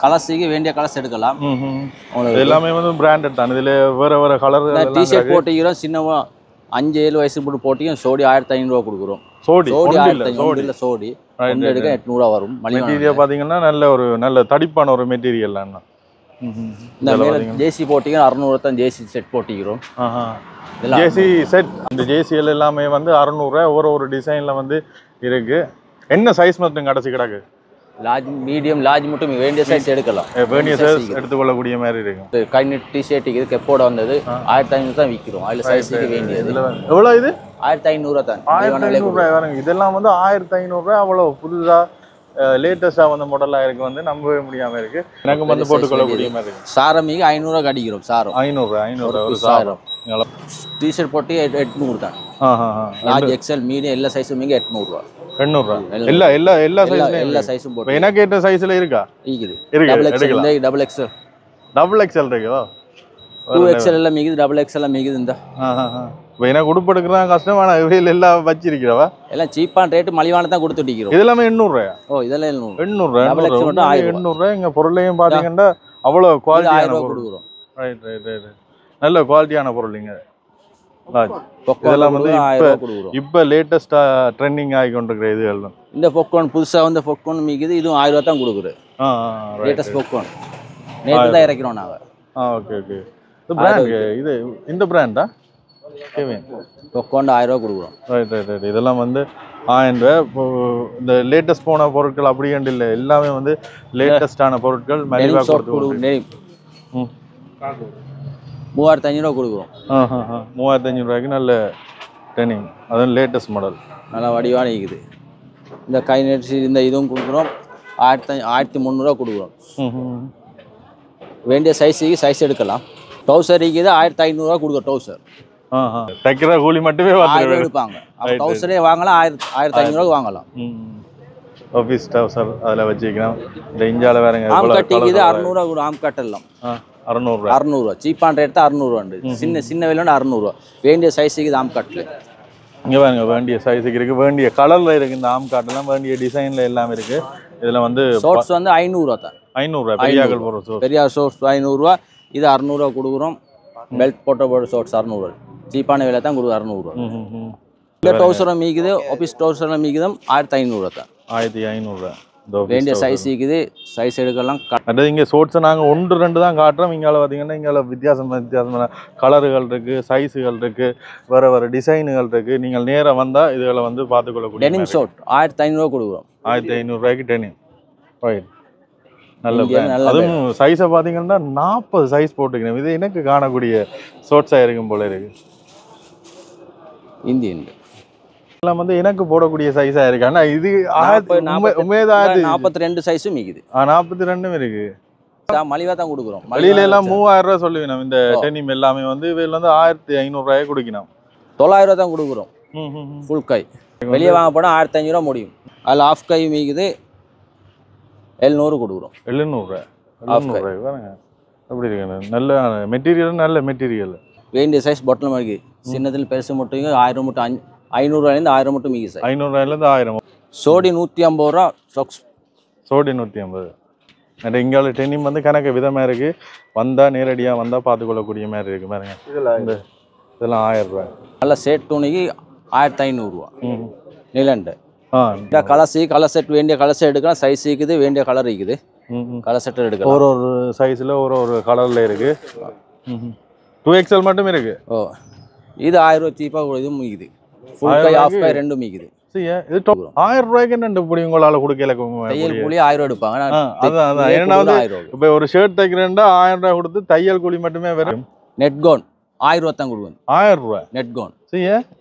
[SPEAKER 3] கலர்ஸுக்கு வேண்டிய கலர்ஸ் எடுக்கலாம்.
[SPEAKER 1] எல்லாமே வந்து பிராண்டட் தான். இதுல வேற வேற கலர்.
[SPEAKER 3] டிஷர்ட் போட்டிக்கிறோம். சின்னவா 5-7 வயசு போட்டு போட்டியும் சோடி 1500 ரூபா கொடுக்குறோம். சோடி 1500 சோடி எடுக்க 800 ரூபா வரும்.
[SPEAKER 1] மெட்டீரியல் பாத்தீங்கன்னா நல்ல தடிப்பான ஒரு மெட்டீரியல்.
[SPEAKER 3] இந்த மேல ஜேசி போட்டிங்க 600 தான் ஜேசி செட் போட்டிக்கிறோம்.
[SPEAKER 1] ஜேசி செட். இந்த ஜேசிஎல் எல்லாமே வந்து 600 ரூபாய். ஒரு டிசைன்ல வந்து இருக்கு. என்ன சைஸ் மட்டும் கடைசி கிடக்கு?
[SPEAKER 3] லார்ஜ் மீடியம் லார்ஜ் மட்டும் வேண்டிய சைஸ் எடுக்கலாம்.
[SPEAKER 1] வேண்டிய சைஸ் எடுத்துக்கொள்ளக்கூடிய மாதிரி இருக்கும்.
[SPEAKER 3] கை நெட் டிஷர்ட் இது கெப்போட வந்தது 1500 தான் விற்கிறோம். அதில் சைஸுக்கு வேண்டியது
[SPEAKER 1] எவ்வளோ இது
[SPEAKER 3] 1500 தான்.
[SPEAKER 1] 1500 வருங்க. இதெல்லாம் வந்து 1500 அவ்வளோ புதுசாக லேட்டஸ்டாக வந்த மாடலாக இருக்கு, வந்து நம்பவே முடியாமல் இருக்கு. எனக்கு வந்து போட்டுக்கொள்ளக்கூடிய மாதிரி இருக்கு.
[SPEAKER 3] சாரமிக்கு 500 அடிக்கிறோம். சாரம் 500 ஒரு சாரம். டிஷர்ட் போட்டு 800 தான். லார்ஜ் எக்ஸ்எல் மீடியம் எல்லா சைஸும் இங்கே 800 ரூபா.
[SPEAKER 1] 800 எல்லா சைஸும்
[SPEAKER 3] போட்டு
[SPEAKER 1] எனக்கு ஏற்ற சைஸ்ல இருக்கா?
[SPEAKER 3] இருக்குது.
[SPEAKER 1] டபுள் எக்ஸ்எல் இருக்கோ?
[SPEAKER 3] 2XL எல்லாம் மிகுது, டபுள் எக்ஸ்எல் எல்லாம் மிகுது. இந்த
[SPEAKER 1] இப்போ எனக்கு உடுப்பு எடுக்கிறதா கஷ்டமான இவையில் எல்லாம் வச்சிருக்கிறவா
[SPEAKER 3] எல்லாம் சீப்பான ரேட்டு மலிவான தான் கொடுத்துட்டிக்கிறோம்.
[SPEAKER 1] இதெல்லாமே 800 ரூபாயா?
[SPEAKER 3] ஓ இதெல்லாம்
[SPEAKER 1] 800 800 இங்கே பொருளையும் பார்த்தீங்கன்னா அவ்வளோ குவாலிட்டியான கொடுக்குறோம். ரைட் நல்ல குவாலிட்டியான பொருள் இங்கே. இதெல்லாம் வந்து இப்போ லேட்டஸ்டா ட்ரெண்டிங் ஆகி கொண்டிருக்கிற இதுகள் தான்.
[SPEAKER 3] இந்த பொக்கோன் புதுசாக வந்து பொக்கோன் மிகுது, இதுவும் 1000 ரூபா தான் கொடுக்குறோம். லேட்டஸ்ட் பொக்கோன் நேற்று தான் இறக்கிறோம் நாங்கள்.
[SPEAKER 1] Okay okay. இது பிராண்ட், இது இந்த பிராண்டா?
[SPEAKER 3] பொக்கோன் 1000 ரூபா கொடுக்குறோம்.
[SPEAKER 1] ரைட். இதெல்லாம் வந்து 1000 ரூபா. இப்போ இந்த லேட்டஸ்ட் போன பொருட்கள் அப்படியாண்டு இல்லை, எல்லாமே வந்து லேட்டஸ்டான பொருட்கள். மலிவாக கொடுத்து
[SPEAKER 3] 3500 ரூபா கொடுக்குறோம்.
[SPEAKER 1] 3500 ரூபாய்க்கு நல்ல ட்ரெனிங், அதுவும் லேட்டஸ்ட் மாடல்
[SPEAKER 3] நல்லா வடிவான இருக்குது. இந்த கை நெட்ஸ் இந்த இதுவும் கொடுக்குறோம். 1300 ரூபா கொடுக்குறோம். வேண்டிய சைஸுக்கு சைஸ் எடுக்கலாம். டவுசர் இருக்குது 1500 ரூபா கொடுக்குறோம். டவுசர்
[SPEAKER 1] தைக்கிற கூலி மட்டுமே
[SPEAKER 3] 1000 எடுப்பாங்க. டவுசரே வாங்கலாம் 1500 ரூபா வாங்கலாம்.
[SPEAKER 1] ஆஃபீஸ் டவுசர் அதில் வச்சுக்கலாம். இந்த இஞ்சால வேறங்க
[SPEAKER 3] ஆம் கட்டிக்குது 600 ரூபா கூட. ஆம் கட்டெல்லாம்
[SPEAKER 1] 600
[SPEAKER 3] ரூபா. சீப்பான ரேட் தான் 600 ரூபா. சின்ன விலையோட 600 ரூபா. வேண்டிய சைஸுக்கு ஆம் கட்டில்
[SPEAKER 1] இங்கே பாருங்க. வேண்டிய சைஸுக்கு இருக்குது, வேண்டிய கலரில் இருக்குது. இந்த ஆம் காட்டெல்லாம் வேண்டிய டிசைனில் எல்லாமே இருக்குது. இதில் வந்து
[SPEAKER 3] ஷோர்ட்ஸ் வந்து 500 ரூபா தான்.
[SPEAKER 1] 500 ரூபா பெரியாக்கள் போடுற ஷோர்ட்ஸ்.
[SPEAKER 3] பெரியார் ஷோர்ட்ஸ் 500 ரூபா. இது 600 ரூபா கொடுக்குறோம். பெல்ட் போட்ட ஷோர்ட்ஸ் 600 ரூபா. சீப்பான விலை தான் கொடுக்குறோம் 600 ரூபா. இந்த டவுசரும் மீக்குது, ஆஃபீஸ் டவுசரும் மீக்குதும் 1500 ரூபா தான்.
[SPEAKER 1] 1500 ரூபா.
[SPEAKER 3] வேண்டிய சைஸ் இருக்குது, சைஸ் எடுக்கலாம்.
[SPEAKER 1] அடுத்து இங்கே ஷோர்ட்ஸை நாங்கள் 1-2 தான் காட்டுறோம். இங்கே பார்த்தீங்கன்னா இங்கே வித்தியாசமான கலர்கள் இருக்குது, சைஸுகள் இருக்குது, வேறு டிசைனுகள் இருக்குது. நீங்கள் நேராக வந்தால் இதுகளை வந்து பார்த்துக்கொள்ளக்கூடிய
[SPEAKER 3] டெனிம் ஷோர்ட் 1500 ரூபா கொடுக்குறோம்.
[SPEAKER 1] 1500 ரூபாய்க்கு டெனிம். ரைட். நல்ல அதுவும் சைஸை பார்த்தீங்கன்னா 40 சைஸ் போட்டுக்கணும். இது எனக்கு காணக்கூடிய ஷோர்ட்ஸாக இருக்கும் போல இருக்கு.
[SPEAKER 3] இந்தியன்
[SPEAKER 1] எல்லாம் வந்து எனக்கு போடக்கூடிய சைஸாக இருக்கு. ஆனால் இது
[SPEAKER 3] 42 சைஸும் மிகுது.
[SPEAKER 1] 42 இருக்கு.
[SPEAKER 3] மலிவாக தான் கொடுக்குறோம்.
[SPEAKER 1] வெளியில எல்லாம் 3000 ரூபா சொல்லுவீங்க. இந்த டெனிம் எல்லாமே வந்து இதில் வந்து 1500 ரூபாய் கொடுக்கணும்.
[SPEAKER 3] 900 ரூபா தான் கொடுக்குறோம் ஃபுல் கை. வெளியே வாங்க போனால் 1500 ரூபா முடியும். அதில் ஆஃப் கை மிகுது 700 கொடுக்குறோம்.
[SPEAKER 1] 700 ரூபாய் அப்படி இருக்கு. நல்ல மெட்டீரியல், நல்ல மெட்டீரியல்.
[SPEAKER 3] வேண்டிய சைஸ் பொட்டல் மாதிரி சின்னதில் பெருசு மட்டும் 1000 மட்டும் 500 ரூபாயிலேருந்து 1000 மட்டும் மிகுது சார்.
[SPEAKER 1] 500 ரூபாயிலேருந்து 1000.
[SPEAKER 3] சோடி 150 ரூபா. Socks
[SPEAKER 1] Chhoti 150. அண்ட் இங்கே டெனிம் வந்து கணக்கு விதமாக இருக்குது. வந்தால் நேரடியாக வந்தால் பார்த்துக்கொள்ளக்கூடிய மாதிரி இருக்குது பாருங்க. இதெல்லாம் 1000 ரூபாய். நல்ல
[SPEAKER 3] செட் துணிக்கு 1500 ரூபா. நிலண்டு இந்த கலர் செட் வேண்டிய கலர் செட் எடுக்கலாம். சைஸ் இருக்குது, வேண்டிய கலர் இருக்குது. கலர் செட் எடுக்கலாம்.
[SPEAKER 1] ஒரு சைஸில் ஒரு கலரில் இருக்குது. 2XL மட்டும் இருக்குது.
[SPEAKER 3] ஓ இது 1000 ரூபா சீப்பாக. இதுவும் மிகுது. ஃபுல் கை ஆஃப் கை ரெண்டும் மிகுது.
[SPEAKER 1] இது 1000 ரூபாய்க்கு என்ன உங்களால் கொடுக்கல?
[SPEAKER 3] தையல் கூலி 1000 ரூபா எடுப்பாங்க.
[SPEAKER 1] அதான் ஏன்னா வந்து இப்போ ஒரு ஷர்ட் தைக்கிறேன்டா 1000 ரூபாய் கொடுத்து தையல் கூலி மட்டுமே வரும்.
[SPEAKER 3] நெட்கோன் 1000 ரூபா தான் கொடுக்கும்.
[SPEAKER 1] 1000 ரூபாய்
[SPEAKER 3] நெட்கோன்.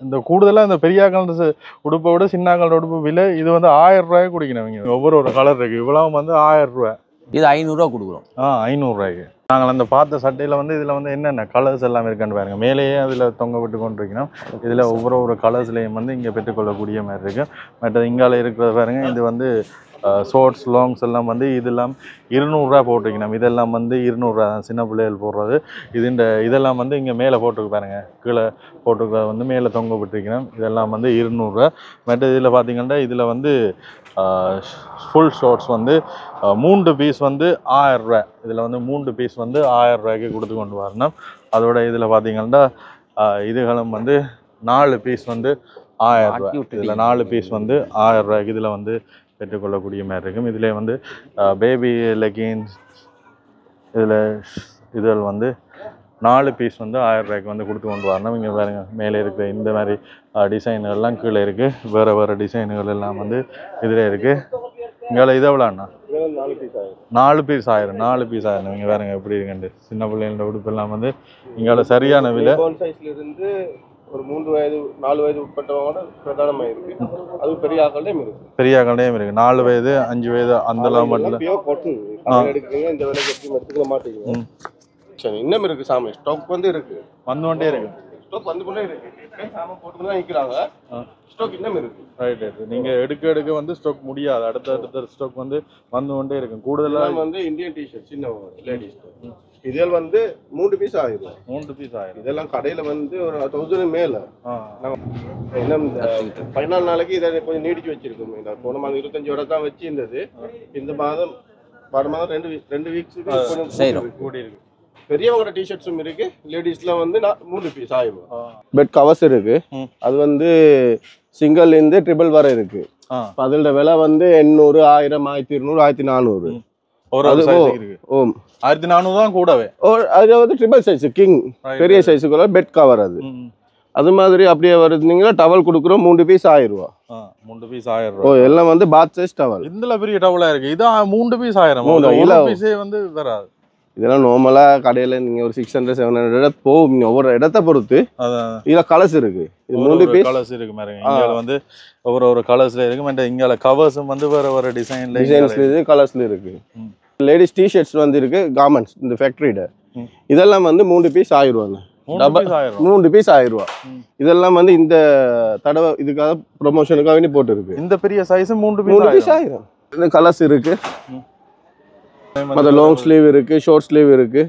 [SPEAKER 1] இந்த கூடுதலாக இந்த பெரியாக்கள் உடுப்பை விட சின்னாக்கள் உடுப்பு விலை இது வந்து 1000 ரூபாய்க்கு குடிக்கணும். ஒவ்வொரு கலர் இருக்கு. இவ்வளவு வந்து 1000 ரூபாய்.
[SPEAKER 3] இது 500 ரூபா கொடுக்குறோம்.
[SPEAKER 1] 500 ரூபாய்க்கு. நாங்கள் அந்த பார்த்த சட்டையில் வந்து இதில் வந்து என்னென்ன கலர்ஸ் எல்லாம் இருக்கான்னு பாருங்க. மேலேயே அதில் தொங்க விட்டு கொண்டிருக்கணும். இதில் ஒவ்வொரு கலர்ஸ்லேயும் வந்து இங்கே பெற்றுக்கொள்ளக்கூடிய மாதிரி இருக்கு. மற்ற இங்கால இருக்கிறது பாருங்க. இது வந்து ஷார்ட்ஸ் லாங்ஸ் எல்லாம் வந்து இதெல்லாம் 200 ரூபா போட்டிருக்கணும். இதெல்லாம் வந்து 200 ரூபா தான், சின்ன பிள்ளைகள் போடுறது. இதெல்லாம் வந்து இங்கே மேலே போட்டுருக்கு பாருங்க. கீழே போட்டுருக்க வந்து மேலே தொங்க விட்டுருக்கணும். இதெல்லாம் வந்து 200 ரூபா. மற்ற இதில் பார்த்தீங்கன்னா இதில் வந்து ஃபுல் ஷார்ட்ஸ் வந்து 3 பீஸ் வந்து 1000 ரூபா. இதில் வந்து 3 பீஸ் வந்து 1000 ரூபாய்க்கு கொடுத்து கொண்டு வரணும். அதோட இதில் பார்த்தீங்கன்னா இதுகளும் வந்து 4 பீஸ் வந்து 1000 ரூபா. இதில் 4 பீஸ் வந்து 1000 ரூபாய்க்கு இதில் வந்து பெற்றுக்கொள்ளக்கூடிய மாதிரி இருக்கும். இதில் வந்து பேபி லெகின்ஸ் இதில் வந்து 4 பீஸ் வந்து 1000 ரூபாய்க்கு வந்து கொடுத்து கொண்டு வரணும். இங்கே பாருங்க மேலே இருக்கிற இந்த மாதிரி டிசைன்கள்லாம் கீழே இருக்குது. வேறு டிசைனுகள் எல்லாம் வந்து இதில் இருக்குது. இங்கே இது எவ்வளோண்ணா?
[SPEAKER 4] 4 பீஸ் ஆயிரும்.
[SPEAKER 1] 4 பீஸ் ஆயிரம். 4 பீஸ் ஆயிரம். நீங்கள் வேறுங்க எப்படி இருக்குண்டு சின்ன பிள்ளைங்களோட உடுப்பு எல்லாம் வந்து இங்கே சரியான விலை.
[SPEAKER 4] சைஸ்ல இருந்து ஒரு 3 வயது 4 வயது உட்பட்டவங்க பிரதானமாக இருக்கு. அது பெரிய ஆக்கள்டையும் இருக்கு.
[SPEAKER 1] பெரிய ஆக்கள்டையும் இருக்கு. 4 வயது 5 வயது அந்த மட்டும்
[SPEAKER 4] எடுக்கிறீங்க. இந்த விலைக்கு எப்படி எடுத்துக்க மாட்டீங்க. சரி, இன்னும் இருக்கு சாமி. ஸ்டாக் வந்து இருக்கு.
[SPEAKER 1] வந்துகிட்டே இருக்கு.
[SPEAKER 4] ஸ்டாக் வந்து கொண்டே இருக்கு. சாமான் போட்டு தான் நிற்கிறாங்க. ஸ்டாக் இன்னும் இருக்கு.
[SPEAKER 1] Right right. நீங்கள் எடுக்க வந்து ஸ்டாக் முடியாது. அடுத்த ஸ்டாக் வந்து கொண்டே இருக்கும். கூடுதலாக வந்து
[SPEAKER 4] இந்தியன் டிஷர்ட் சின்ன லேடிஸ் இதில் வந்து 3 பீஸ் ஆயிரும்.
[SPEAKER 1] 3 பீஸ் ஆயிரும்.
[SPEAKER 4] இதெல்லாம் கடையில் வந்து ஒரு 1000 மேலே. இன்னும் 14 நாளைக்கு இதை கொஞ்சம் நீடிச்சு வச்சிருக்கோம். இந்த போன மாதம் 25 வரை தான் வச்சு இருந்தது. இந்த மாதம் வர மாதம் 2 வீக்ஸுக்கு கொஞ்சம் கூடி இருக்கு. பெரியவங்களோட டிஷர்ட்ஸும் இருக்கு. லேடிஸ்ல வந்து 3 பீஸ் ஆயிரும். பெட் கவர்ஸ் இருக்கு. அது வந்து சிங்கிள் இருந்து ட்ரிபிள் வரை இருக்கு. அதோட விலை வந்து 800, 1000, 1200, 1400.
[SPEAKER 1] ஒரு சைஸ் இருக்கு. 1400 தான் கூடவே.
[SPEAKER 4] அது வந்து ட்ரிபிள் சைஸ் கிங் பெரிய சைஸுக்குள்ள பெட் கவர் அது. அது மாதிரி அப்படியே வருதுங்களா டவல் கொடுக்குறோம். 3 பீஸ் 1000 ரூபா.
[SPEAKER 1] 3 பீஸ் 1000 ரூபா.
[SPEAKER 4] எல்லாம் வந்து பாத் சைஸ் டவல்.
[SPEAKER 1] இதுல பெரிய டவலா இருக்கு. இது 3 பீஸ் 1000. 1 பீஸே வந்து வராது.
[SPEAKER 4] இதெல்லாம் நார்மலா கடையில நீங்க ஒரு 600, 700 போகும். ஒவ்வொரு இடத்தை பொறுத்து இதுல கலர்ஸ் இருக்கு. இது 3 பீஸ்
[SPEAKER 1] கலர்ஸ் இருக்கு பாருங்க. இங்க வந்து ஒவ்வொரு கலர்ஸ்ல இருக்கு. மற்ற இங்க கவர்ஸும் வந்து வேற டிசைன்ஸ்ல
[SPEAKER 4] இருக்கு. கலர்ஸ்ல இருக்கு. லேடிஸ் டி-ஷர்ட்ஸ் வந்து இருக்கு. கார்மெண்ட்ஸ் இந்த ஃபேக்டரியில இதெல்லாம் வந்து 3 பீஸ் 1000 ரூபா. 3 பீஸ் 1000 ரூபா. இதெல்லாம் வந்து இந்த தடவை இதுக்காக ப்ரொமோஷனுக்காக போட்டு இருக்கு.
[SPEAKER 1] இந்த பெரிய சைஸ் 3
[SPEAKER 4] பீஸ் 1000. இந்த கலர்ஸ் இருக்கு. மற்ற லாங் ஸ்லீவ் இருக்கு, ஷார்ட் ஸ்லீவ் இருக்கு.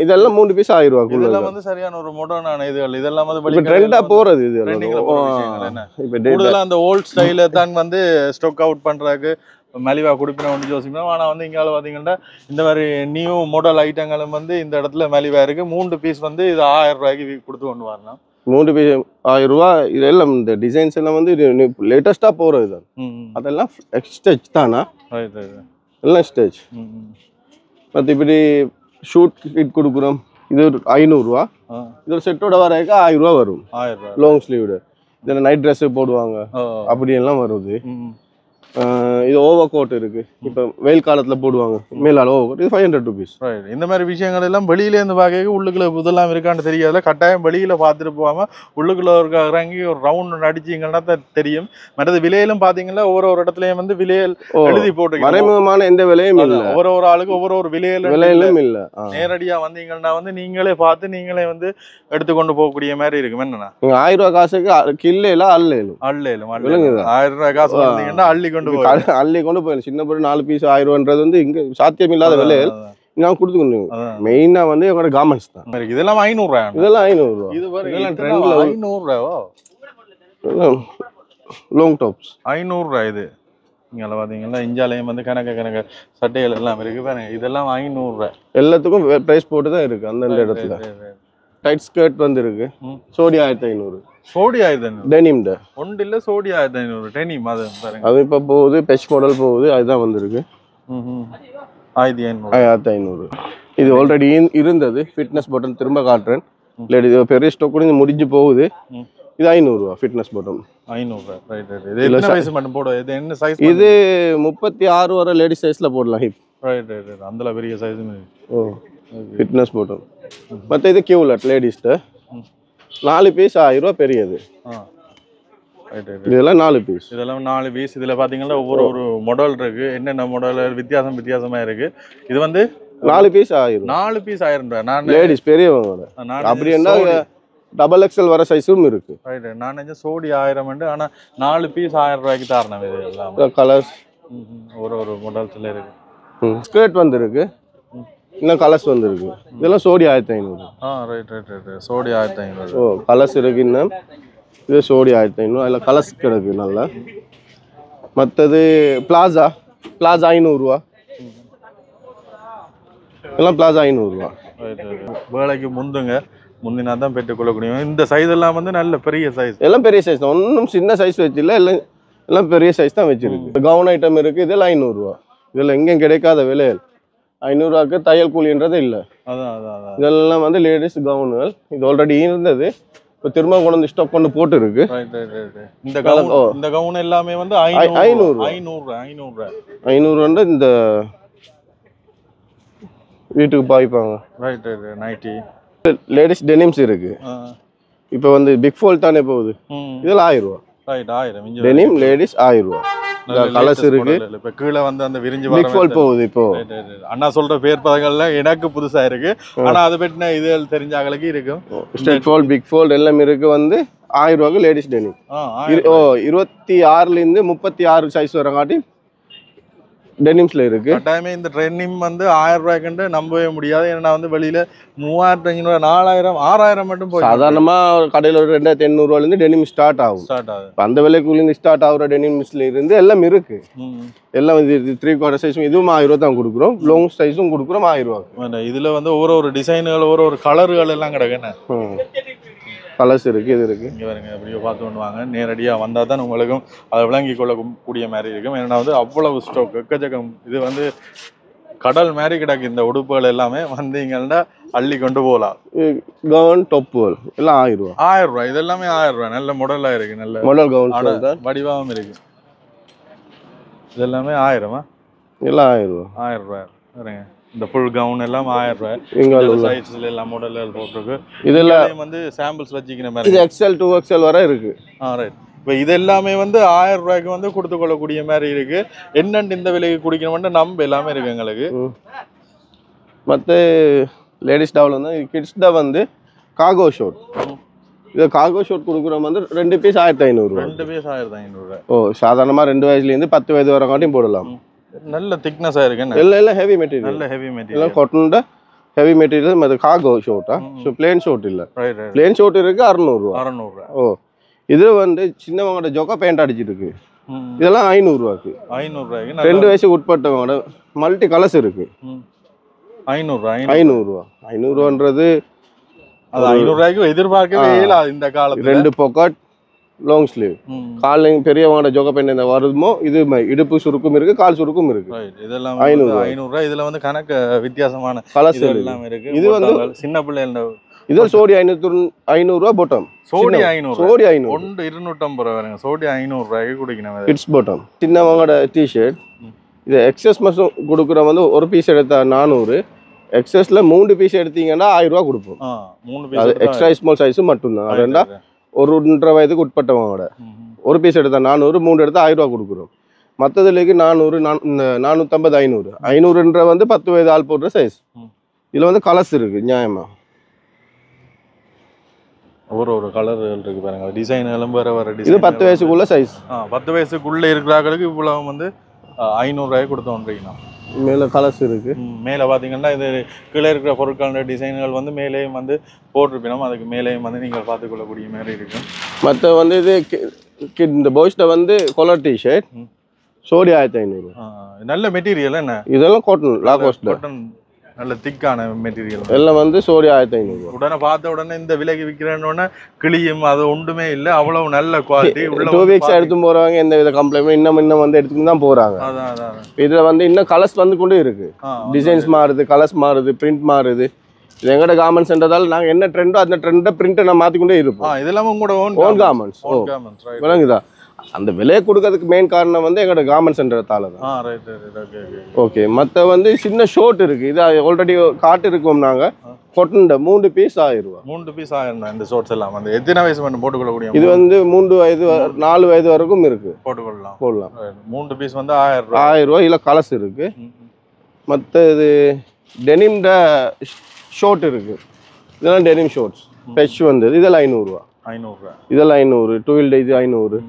[SPEAKER 4] இதெல்லாம் 3 பீஸ் 1000 ரூபாய். இதெல்லாம் வந்து
[SPEAKER 1] சரியான ஒரு மாடர்னான இதுகள். இதெல்லாம் வந்து
[SPEAKER 4] ட்ரெண்டா போறது. இது
[SPEAKER 1] இப்ப கூடுதலா அந்த ஓல்ட் ஸ்டைல தான் வந்து ஸ்டாக் அவுட் பண்றதுக்கு மலிவா குடிப்பினு யோசிக்கணும். ஆனா வந்து இங்கால பாத்தீங்கன்னா இந்த மாதிரி நியூ மாடல் ஐட்டங்களும் வந்து இந்த இடத்துல மலிவா இருக்கு. 3 பீஸ் வந்து இது 1000 ரூபாய்க்கு கொடுத்து கொண்டு வரலாம்.
[SPEAKER 4] 3 பீஸ் 1000 ரூபாய். இதெல்லாம் இந்த டிசைன்ஸ் எல்லாம் வந்து லேட்டஸ்டா போறது தான். அதெல்லாம் ஸ்டெச் தானா? எல்லாம் ஸ்டெச். மற்றபடி ஷூட் கிட் கொடுக்குறோம். இது 500 ரூபா. இது ஒரு செட்டோட வரைக்கும் 1000 ரூபா வரும். லாங் ஸ்லீவ்டு இதில் நைட் ட்ரெஸ் போடுவாங்க. அப்படியெல்லாம் வருது. இது ஓவர் கோட் இருக்கு. இப்போ வெயில் காலத்துல போடுவாங்க மேலால ஓவர் கோட். இது 500 rupees.
[SPEAKER 1] இந்த மாதிரி விஷயங்கள் எல்லாம் வெளியில இருந்து பார்க்க உள்ளுக்குள்ள இதெல்லாம் இருக்கான்னு தெரியாதுல. கட்டாயம் வெளியில பார்த்துட்டு போகாம உள்ளுக்குள்ள இறங்கி ஒரு ரவுண்ட் அடிச்சிங்கன்னா தான் தெரியும். மற்றது விலையிலும் பாத்தீங்கன்னா ஒவ்வொரு இடத்துலயும் வந்து விலையில் எழுதி போட்டு
[SPEAKER 4] மறைமுகமான எந்த விலையும் இல்லை.
[SPEAKER 1] ஒவ்வொரு ஆளுக்கு ஒவ்வொரு
[SPEAKER 4] விலையிலும் இல்லை.
[SPEAKER 1] நேரடியா வந்தீங்கன்னா வந்து நீங்களே பார்த்து நீங்களே வந்து எடுத்துக்கொண்டு போகக்கூடிய மாதிரி இருக்கும். என்னன்னா
[SPEAKER 4] 1000 ரூபாய் காசுக்கு கில்லையில அள்ளையிலும்
[SPEAKER 1] 1000 ரூபாய் காசு வந்தீங்கன்னா
[SPEAKER 4] அள்ளி கொண்டு போயிடும். சின்ன பொருள் 4 பீஸ் 1000 ரூபான்றது வந்து இங்க சாத்தியம் இல்லாத விலையில் நான் கொடுத்துக்கணும். மெயினா வந்து எங்களோட கார்மெண்ட்ஸ் தான்.
[SPEAKER 1] இதெல்லாம் 500 ரூபாய்.
[SPEAKER 4] இதெல்லாம் 500 ரூபாய். இதெல்லாம் ட்ரெண்ட்ல
[SPEAKER 1] 500 ரூபாவோ
[SPEAKER 4] லாங் டாப்ஸ்
[SPEAKER 1] 500 ரூபாய். இது இங்கே பார்த்தீங்கன்னா இஞ்சாலையும் வந்து கணக்கு சட்டைகள் எல்லாம் இருக்கு பாருங்க. இதெல்லாம் 500 ரூபாய். எல்லாத்துக்கும்
[SPEAKER 4] ப்ரைஸ் போட்டு தான் இருக்கு. அந்தந்த இடத்துல டைட் ஸ்கர்ட் வந்து இருக்கு. சோடி 1500.
[SPEAKER 1] சோடி 1500
[SPEAKER 4] டெனிம்
[SPEAKER 1] ஒன்று இல்லை. சோடி 1500 டெனிம். அது பாருங்க.
[SPEAKER 4] அது இப்போ போகுது. பெச் மாடல் போகுது. அதுதான் வந்திருக்கு.
[SPEAKER 1] 1500.
[SPEAKER 4] இது ஆல்ரெடி இருந்தது. ஃபிட்னஸ் பட்டன் திரும்ப காட்டுறேன். லேடிஸ் பெரிய ஸ்டாக் கூட முடிஞ்சு போகுது. இது 500 ரூபா. Fitness button
[SPEAKER 1] 500. Right right. இது என்ன சைஸ் மட்டும் போடுவோம்? இது என்ன சைஸ்?
[SPEAKER 4] இது 36 வரை லேடிஸ் சைஸ்ல போடலாம். Hip
[SPEAKER 1] right right. அந்த பெரிய சைஸ்.
[SPEAKER 4] Fitness button. மற்ற இது கியூலட் லேடிஸ்ட 4 பீஸ் 1000 ரூபா பெரியது. இதெல்லாம் 4 பீஸ்.
[SPEAKER 1] இதெல்லாம் 4 பீஸ். இதுல பாத்தீங்கன்னா ஒவ்வொரு மாடல் இருக்கு. என்னென்ன மாடல் வித்தியாசமா இருக்கு. இது வந்து
[SPEAKER 4] 4 பீஸ் 1000.
[SPEAKER 1] 4 பீஸ் 1000 ரூபாய். நான்
[SPEAKER 4] லேடிஸ் பெரியவங்க அப்படி என்ன டபுள் எக்ஸ்எல் வர சைஸும் இருக்கு.
[SPEAKER 1] ரைட். நான் நினைச்சேன் சோடி 1000. ஆனா 4 பீஸ் 1000 ரூபாய்க்கு தரணும். இது எல்லாம்
[SPEAKER 4] கலர்ஸ்
[SPEAKER 1] ஒரு மாடல்ஸ்ல இருக்கு.
[SPEAKER 4] ஸ்கர்ட் வந்து இருக்கு. இன்னும் கலர்ஸ் வந்துருக்கு. இதெல்லாம் சோடி 1500.
[SPEAKER 1] Right right right. சோடி 1500.
[SPEAKER 4] கலர்ஸ் இருக்கு. இன்னும் இது சோடி 1500. அதில் கலர்ஸ் கிடக்கு நல்லா. மற்றது பிளாசா 500 ரூபா. எல்லாம் பிளாசா 500 ரூபா.
[SPEAKER 1] வேலைக்கு முந்தினா தான் பெற்றுக்கொள்ளக்கூடிய இந்த சைஸ் எல்லாம் வந்து நல்ல பெரிய சைஸ்.
[SPEAKER 4] எல்லாம் பெரிய சைஸ் தான். ஒன்றும் சின்ன சைஸ் வச்சில்ல. எல்லாம் பெரிய சைஸ் தான் வச்சிருக்கு. கவுன் ஐட்டம் இருக்கு. இதெல்லாம் 500 ரூபா. இதெல்லாம் எங்கேயும் கிடைக்காத விலையில் 500 ரூபாய்க்கு தையல் கூலின்றது இல்லை. இதெல்லாம் வந்து லேடிஸ் கவுனுகள். இது ஆல்ரெடி இருந்தது. இப்போ திரும்ப கொண்டு வந்து ஸ்டாக் கொண்டு போட்டு இருக்கு.
[SPEAKER 1] இந்த கவுன் இந்த கவுன் எல்லாமே வந்து
[SPEAKER 4] 500 இந்த வீட்டுக்கு பாய்ப்பாங்க.
[SPEAKER 1] ரைட் நைட்டி
[SPEAKER 4] லேடிஸ் டெனிம்ஸ் இருக்கு. இப்போ வந்து பிக் ஃபோல் தானே போகுது, இதெல்லாம் 1000 ரூபா.
[SPEAKER 1] ரைட் 1000
[SPEAKER 4] டெனிம் லேடிஸ் 1000 ரூபா. கலர்ஸ் இருக்கு.
[SPEAKER 1] இப்ப கீழே வந்து அந்த விரிஞ்சு
[SPEAKER 4] பிக் ஃபோல் போகுது. இப்போ
[SPEAKER 1] அண்ணா சொல்ற பேர் பதங்கள்ல எனக்கு புதுசா இருக்கு. ஆனா அதை பற்றின இதுகள் தெரிஞ்சாங்களுக்கு இருக்கும்.
[SPEAKER 4] ஸ்ட்ரெட் ஃபோல் பிக் ஃபோல் எல்லாம் இருக்கு. வந்து 1000 ரூபாய்க்கு லேடிஸ் டெனிம். 26ல இருந்து 36 சைஸ் வரங்காட்டி டெனிம்ஸ்ல இருக்கு.
[SPEAKER 1] கட்டாயமே இந்த டெனிம் வந்து 1000 ரூபாய்க்கு நம்பவே முடியாது. ஏன்னா வந்து வெளியில 3500 4000 6000 மட்டும் போய்
[SPEAKER 4] சாதாரணமா கடையில ஒரு 2800 ரூபாயில இருந்து டெனிம் ஸ்டார்ட் ஆகும். அந்த விலைக்குள்ள இருந்து ஸ்டார்ட் ஆகுற டெனிம்ஸ்ல இருந்து எல்லாம் இருக்கு. எல்லாம் இது 3/4 சைஸும் இதுவும் 1000 ரூபாய் தான் கொடுக்குறோம். லாங் சைஸும் கொடுக்குறோம் 1000 ரூபாய். இதுல வந்து ஒரு டிசைன்கள் ஒரு கலர்கள் எல்லாம் கிடக்குன்னு கலர்ஸ் இருக்கு. இது இருக்கு.
[SPEAKER 1] இங்கே வருங்க அப்படியே பார்த்து கொண்டு வாங்க. நேரடியாக வந்தால் தான் உங்களுக்கும் அதை விளங்கி கொள்ளக்கூடிய மாதிரி இருக்கும். ஏன்னா வந்து அவ்வளவு ஸ்டாக் எக்கச்சக்கம். இது வந்து கடல் மாதிரி கிடக்கு. இந்த உடுப்புகள் எல்லாமே வந்தீங்கன்னா அள்ளி கொண்டு போகலாம்.
[SPEAKER 4] கவுன் டாப் எல்லாம் 1000 ரூபாய்.
[SPEAKER 1] 1000 ரூபாய். இது எல்லாமே 1000 ரூபாய். நல்ல மாடலாக இருக்கு. நல்ல
[SPEAKER 4] மாடல் கவுன்
[SPEAKER 1] வடிவாகவும் இருக்கு. இது எல்லாமே 1000
[SPEAKER 4] எல்லாம் 1000 ரூபாய்.
[SPEAKER 1] 1000 ரூபாய் வருங்க. இந்த ஃபுல் கவுன் எல்லாம் 1000 ரூபாய். சைஸ்ல எல்லாம் மாடல்கள் போட்டுருக்கு. இதெல்லாம் வந்து சாம்பிள்ஸ் வச்சுக்கிற மாதிரி.
[SPEAKER 4] இது XL 2XL வரை இருக்கு.
[SPEAKER 1] ரைட். இப்போ இது எல்லாமே வந்து 1000 ரூபாய்க்கு வந்து கொடுத்து கொள்ளக்கூடிய மாதிரி இருக்கு. என்னென்னு இந்த விலைக்கு குடிக்கணும்னு நம்ப எல்லாமே இருக்கு எங்களுக்கு.
[SPEAKER 4] மற்ற லேடிஸ் டாவில் வந்து கிட்ஸ் தான் வந்து காகோ ஷோட். இது காகோ ஷோட் கொடுக்குறோம் வந்து 2 பீஸ் 1500 ரூபாய்.
[SPEAKER 1] 2 பீஸ் 1500 ரூபாய்.
[SPEAKER 4] சாதாரணமாக 2 வயசுலேருந்து 10 வயது வரங்காட்டியும் போடலாம்.
[SPEAKER 1] நல்ல திக்னஸா இருக்கு.
[SPEAKER 4] எல்லாம் ஹெவி மெட்டீரியல்.
[SPEAKER 1] நல்ல ஹெவி மெட்டீரியல்.
[SPEAKER 4] எல்லாம் காட்டன்ல ஹெவி மெட்டீரியல். அது காகோ ஷோட்டா. ஸோ பிளேன் ஷோட் இல்லை. பிளேன் ஷோட் இருக்கு 600 ரூபா.
[SPEAKER 1] 600 ரூபா.
[SPEAKER 4] இது வந்து சின்னவங்களோட ஜொக்கா பேண்ட் அடிச்சிருக்கு. இதெல்லாம் 500 ரூபாய்க்கு.
[SPEAKER 1] 500 ரூபாய்க்கு
[SPEAKER 4] 2 வயசுக்கு உட்பட்டவங்களோட மல்டி கலர்ஸ் இருக்கு.
[SPEAKER 1] 500 ரூபா.
[SPEAKER 4] 500 ரூபான்றது
[SPEAKER 1] அது 500 ரூபாய்க்கு எதிர்பார்க்கவே இல்லை இந்த காலத்துல.
[SPEAKER 4] 2 பாக்கெட் லாங் ஸ்லீவ். காலையும் பெரியவங்களோட ஜோக பேண்ட் என்ன வருமோ இது இடுப்பு சுருக்கும் இருக்கு, கால் சுருக்கும் இருக்கு.
[SPEAKER 1] இதெல்லாம் 500 ரூபாய். இதுல வந்து கணக்கு வித்தியாசமான
[SPEAKER 4] கலர்ஸ்
[SPEAKER 1] எல்லாம் இருக்கு.
[SPEAKER 4] இது வந்து
[SPEAKER 1] சின்ன பிள்ளைங்க
[SPEAKER 4] இது சோடி 500 ரூபாய் பாட்டம்.
[SPEAKER 1] சோடி 500.
[SPEAKER 4] சோடி 500.
[SPEAKER 1] ஒன்று 250 ரூபாய் வருங்க. சோடி 500 ரூபாய்க்கு குடிக்கணும்.
[SPEAKER 4] Kids bottom. சின்னவங்களோட டிஷர்ட். இது எக்ஸஸ் மட்டும் கொடுக்குற வந்து ஒரு பீஸ் எடுத்தா 400. எக்ஸஸ்ல 3 பீஸ் எடுத்தீங்கன்னா 1000 ரூபாய் கொடுப்போம்.
[SPEAKER 1] 3 பீஸ்
[SPEAKER 4] எக்ஸ்ட்ரா ஸ்மால் சைஸ் மட்டும் தான். ரெண்டா ஒரு 1.5 வயதுக்கு உட்பட்டவங்களோட ஒரு பீஸ் எடுத்தா 400, 3 எடுத்தா 1000 ரூபாய் கொடுக்குறோம். மற்றதுலேக்கு 400, 450, 500. 500ன்ற வந்து 10 வயது ஆள் போடுற சைஸ். இதுல வந்து கலர்ஸ் இருக்கு நியாயமா.
[SPEAKER 1] ஒரு கலர்கள் இருக்கு பாருங்க. டிசைன் வேற வேற டிசைன்.
[SPEAKER 4] இது 10 வயசுக்குள்ள சைஸ்.
[SPEAKER 1] 10 வயசுக்குள்ள இருக்கிறவங்களுக்கு இவ்வளவு வந்து 500 ரூபாய் கொடுத்தோன்றீங்கன்னா.
[SPEAKER 4] மேல கலர்ஸ் இருக்கு.
[SPEAKER 1] மேலே பார்த்தீங்கன்னா இது கீழே இருக்கிற பொருட்களோட டிசைன்கள் வந்து மேலேயும் வந்து போட்டிருப்பினோம். அதுக்கு மேலேயும் வந்து நீங்கள் பார்த்துக்கொள்ளக்கூடிய மாதிரி இருக்கு.
[SPEAKER 4] மற்ற வந்து இது இந்த பாய்ஸ்ட வந்து காலர் டிஷர்ட் சோடி 1500.
[SPEAKER 1] நல்ல மெட்டீரியல் என்ன?
[SPEAKER 4] இதெல்லாம் காட்டன் லாகோஸ்ட்.
[SPEAKER 1] காட்டன் நல்ல திக்கான மெட்டீரியல்.
[SPEAKER 4] எல்லாம் வந்து சோடி 1500.
[SPEAKER 1] உடனே பார்த்த உடனே இந்த விலைக்கு விற்கிறேன்னு கிளியும் அது ஒன்றுமே இல்லை. அவ்வளவு நல்ல குவாலிட்டி.
[SPEAKER 4] 2 வீக்ஸ் எடுத்து போறவங்க எந்த வித கம்ப்ளைண்ட் இன்னும் வந்து எடுத்துட்டு தான் போறாங்க. இதுல வந்து இன்னும் கலர்ஸ் வந்து கொண்டே இருக்கு. டிசைன்ஸ் மாறுது, கலர்ஸ் மாறுது, பிரிண்ட் மாறுது. இது எங்கட கார்மெண்ட்ஸ் என்றதால நாங்க என்ன ட்ரெண்டோ அந்த ட்ரெண்டை பிரிண்ட்டை நான் மாத்திக்கொண்டே இருப்போம்.
[SPEAKER 1] இதெல்லாம் உங்களோட ஓன்
[SPEAKER 4] கார்மெண்ட்ஸ். விளங்குதா? அந்த விலையை கொடுக்கறதுக்கு மெயின் காரணம் வந்து எங்களோட கார்மெண்ட் சென்டர்த்தால தான். ஓகே. மற்ற வந்து சின்ன ஷோட் இருக்கு. இது ஆல்ரெடி காட்டு இருக்கோம் நாங்க. கொட்டன் 3 பீஸ் 1000 ரூபாய்.
[SPEAKER 1] 3 பீஸ் 1000 தான். இந்த ஷோட்ஸ் எல்லாம் வந்து எத்தனை வயசு மட்டும் போட்டுக்கொள்ளக்கூடிய?
[SPEAKER 4] இது வந்து 3 வயது 4 வயது வரைக்கும் இருக்கு. போடலாம்.
[SPEAKER 1] 3 பீஸ் வந்து 1000 ரூபாய்.
[SPEAKER 4] 1000 ரூபாய். இல்ல கலர்ஸ் இருக்கு. மற்ற இது டெனிம்ட ஷோட் இருக்கு. இதெல்லாம் டெனிம் ஷோட்ஸ். பெச் வந்து இதெல்லாம் 500 ரூபாய்.
[SPEAKER 1] 500 ரூபாய்.
[SPEAKER 4] இதெல்லாம் 500. டூவில் இது 500.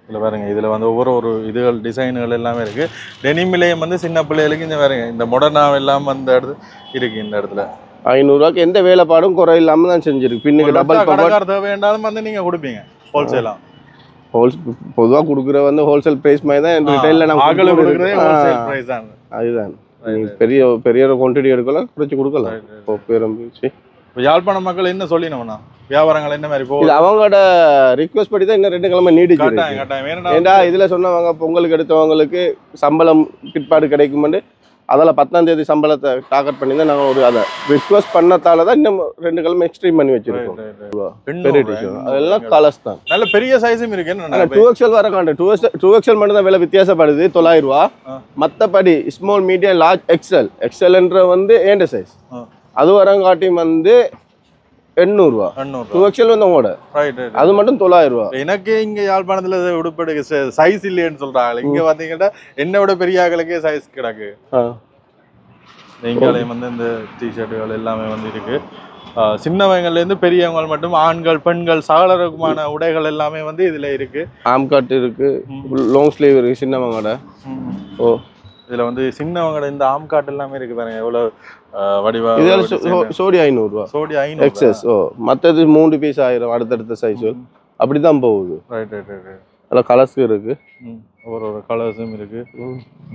[SPEAKER 1] இதில் பாருங்க. இதில் வந்து ஒவ்வொரு இதுகள் டிசைன்கள் எல்லாமே இருக்குது. டெனிமிலேயும் வந்து சின்ன பிள்ளைகளுக்கு இந்த பாருங்க இந்த மொடர்னாக எல்லாம் அந்த இடத்துல இருக்குது. இந்த இடத்துல
[SPEAKER 4] 500 ரூபாய்க்கு எந்த வேலைப்பாடும் குறை இல்லாமல் தான் செஞ்சிருக்கு. பின்னுக்கு டபுள்
[SPEAKER 1] கடைக்கார தேவையாண்டாலும் வந்து நீங்கள் கொடுப்பீங்க ஹோல்சேலாக.
[SPEAKER 4] பொதுவாக கொடுக்குற வந்து ஹோல்சேல் ப்ரைஸ் மாதிரி தான் ரிட்டைலில் நம்ம
[SPEAKER 1] கொடுக்குறதே ஹோல்சேல் ப்ரைஸ் தான்.
[SPEAKER 4] அதுதான் பெரிய பெரிய குவான்டிட்டி எடுக்கலாம், குறைச்சி கொடுக்கலாம்.
[SPEAKER 1] இப்போ யாழ்ப்பாண மக்கள் என்ன சொல்லினோம்னா வியாபாரங்கள் என்ன மாதிரி போகுது?
[SPEAKER 4] அவங்களோட ரிக்வெஸ்ட் படி தான் இன்னும் 2 கிழமை நீடிச்சு. ஏண்டா இதில் சொன்னவங்க பொங்கலுக்கு எடுத்தவங்களுக்கு சம்பளம் பிற்பாடு கிடைக்குமெண்டு அதில் 10ஆம் தேதி சம்பளத்தை டார்கெட் பண்ணி தான் நாங்கள் ஒரு அதை ரிக்வஸ்ட் பண்ணதால தான் இன்னும் 2 கிழமை எக்ஸ்ட்ரீம் பண்ணி வச்சிருக்கோம். பெரிய டிஷர்ட் அதெல்லாம் கலர்ஸ் தான்.
[SPEAKER 1] நல்ல பெரிய சைஸும் இருக்கு.
[SPEAKER 4] ஆனால் 2XL வர காண்டு 2XL மட்டும் தான் விலை வித்தியாசப்படுது 900 ரூபா. மற்றபடி ஸ்மால் மீடியம் லார்ஜ் எக்ஸல்ன்ற வந்து ஏண்ட சைஸ் அது வரங்காட்டியும் வந்து 800 ரூபா. 2XL வந்து உங்களோட அது மட்டும் 900 ரூபா.
[SPEAKER 1] எனக்கு இங்க யாழ்ப்பாணத்துல உடுப்பெடுக்க சைஸ் இல்லைன்னு சொல்றாங்க. இங்க பாத்தீங்கன்னா என்ன விட பெரிய ஆக்களுக்கே சைஸ் கிடக்கு. நீங்களையும் வந்து இந்த டிஷர்ட்டுகள் எல்லாமே வந்து இருக்கு. சின்னவங்கள்ல இருந்து பெரியவங்க மட்டும் ஆண்கள் பெண்கள் சகலருக்குமான உடைகள் எல்லாமே வந்து இதுல இருக்கு.
[SPEAKER 4] ஆம்காட் இருக்கு, லாங் ஸ்லீவ் இருக்கு சின்னவங்கட. ஓ
[SPEAKER 1] இதுல வந்து சின்னவங்கட இந்த ஆம்காட் எல்லாமே இருக்கு பாருங்க எவ்வளவு வடிவா.
[SPEAKER 4] இதெல்லாம் சோடி 500 ரூபா.
[SPEAKER 1] சோடி 500
[SPEAKER 4] எக்ஸஸ். ஓ மற்றது 3 பீஸ் 1000 அடுத்தடுத்த சைஸ் அப்படிதான் போகுது.
[SPEAKER 1] ரைட்.
[SPEAKER 4] அதில் கலர்ஸ் இருக்கு,
[SPEAKER 1] ஒரு கலர்ஸும் இருக்கு.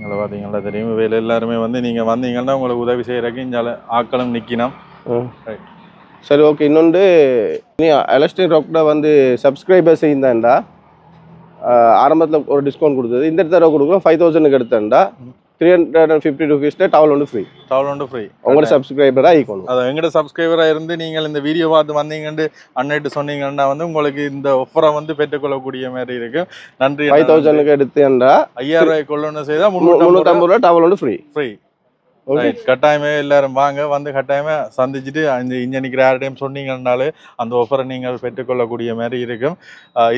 [SPEAKER 1] இதில் பார்த்தீங்கன்னா தெரியும் வேலை எல்லாருமே வந்து நீங்கள் வந்தீங்கன்னா உங்களுக்கு உதவி செய்கிறக்கு இங்கே ஆக்களும் நிற்கணும்.
[SPEAKER 4] சரி ஓகே. இன்னொன்று நீ எலஸ்டின் ராக்ட வந்து சப்ஸ்கிரைபர் செய்தாண்டா ஆரம்பத்தில் ஒரு டிஸ்கவுண்ட் கொடுத்தது. இந்த தடவை கொடுக்குறோம் 5000க்கு எடுத்தாண்டா 350 rupees டவல் ஒன்று ஃப்ரீ. உங்களோட சப்ஸ்கிரைபராக ஈக்கணும்.
[SPEAKER 1] அது எங்களோட சப்ஸ்கிரைபராக இருந்து நீங்கள் இந்த வீடியோ பார்த்து வந்தீங்கன்னு அன்னைட்டு சொன்னீங்கன்னா வந்து உங்களுக்கு இந்த ஆஃபரை வந்து பெற்றுக்கொள்ளக்கூடிய மாதிரி இருக்கு. நன்றி.
[SPEAKER 4] 5000க்கு எடுத்துண்டா
[SPEAKER 1] 5000 ரூபாய் கொள்ளணும் செய்தால்
[SPEAKER 4] 350 ரூபா டவல் ஒன்று ஃப்ரீ.
[SPEAKER 1] கட்டாயமே எல்லாரும் வாங்க, வந்து கட்டாயமே சந்திச்சுட்டு இந்த இங்கே நிற்கிற யார்டையும் சொன்னீங்கன்னாலே அந்த ஆஃபரை நீங்கள் பெற்றுக்கொள்ளக்கூடிய மாதிரி இருக்கும்.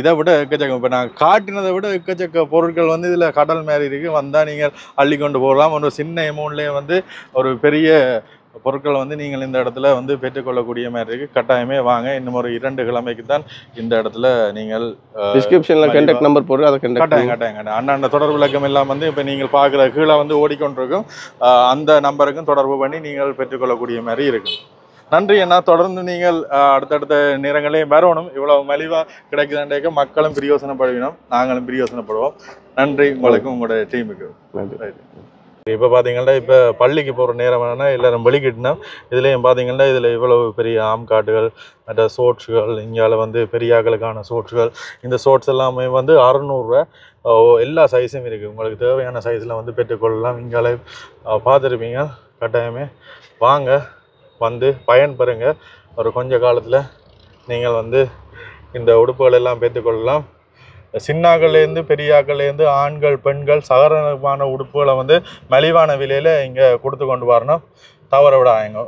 [SPEAKER 1] இதை விட எக்கச்சக்கம் இப்போ நான் காட்டினதை விட எக்கச்சக்க பொருட்கள் வந்து இதில் கடல் மாதிரி இருக்குது. வந்தால் நீங்கள் அள்ளி கொண்டு போகலாம். ஒரு சின்ன அமௌண்ட்லேயே வந்து ஒரு பெரிய பொருட்களை வந்து நீங்கள் இந்த இடத்துல வந்து பெற்றுக்கொள்ளக்கூடிய மாதிரி இருக்குது. கட்டாயமே வாங்க. இன்னும் ஒரு 2 கிழமைக்கு தான் இந்த இடத்துல நீங்கள்
[SPEAKER 4] டிஸ்கிரிப்ஷனில் கான்டாக்ட் நம்பர் போட்டு அதை
[SPEAKER 1] கட்டாயம் அண்ணாண்ட தொடர்பு விளக்கம் எல்லாம் வந்து இப்போ நீங்கள் பார்க்குற கீழே வந்து ஓடிக்கொண்டிருக்கும். அந்த நம்பருக்கும் தொடர்பு பண்ணி நீங்கள் பெற்றுக்கொள்ளக்கூடிய மாதிரி இருக்கும். நன்றி அண்ணா. தொடர்ந்து நீங்கள் அடுத்தடுத்த நேரங்களையும் வரணும். இவ்வளவு மலிவாக கிடைக்குதாண்டேக்க மக்களும் பிரியோசனப்படுவினோம், நாங்களும் பிரியோசனப்படுவோம். நன்றி உங்களுக்கும் உங்களோட டீமுக்கு. நன்றி. இப்போ பார்த்தீங்கன்னா இப்போ பள்ளிக்கு போகிற நேரம் வேணா எல்லோரும் வெளிக்கிட்டோம். இதுலேயும் பார்த்தீங்கன்னா இதில் இவ்வளவு பெரிய ஆம்காட்டுகள் மற்ற ஷோட்ஸுகள் இங்கால வந்து பெரியாக்களுக்கான ஷோட்ஸுகள். இந்த ஷோட்ஸ் எல்லாமே வந்து 600 ரூபா. எல்லா சைஸும் இருக்குது. உங்களுக்கு தேவையான சைஸில் வந்து பெற்றுக்கொள்ளலாம். இங்கால பார்த்துருப்பீங்க. கட்டாயமே வாங்க, வந்து பயன்பெறுங்க. ஒரு கொஞ்ச காலத்தில் நீங்கள் வந்து இந்த உடுப்புகள் எல்லாம் பெற்றுக்கொள்ளலாம். சின்னாக்கள்லேருந்து பெரியாக்கள்லேருந்து ஆண்கள் பெண்கள் சகரமான உடுப்புகளை வந்து மலிவான விலையில் இங்கே கொடுத்து கொண்டு வரணும். தவற விடாங்க.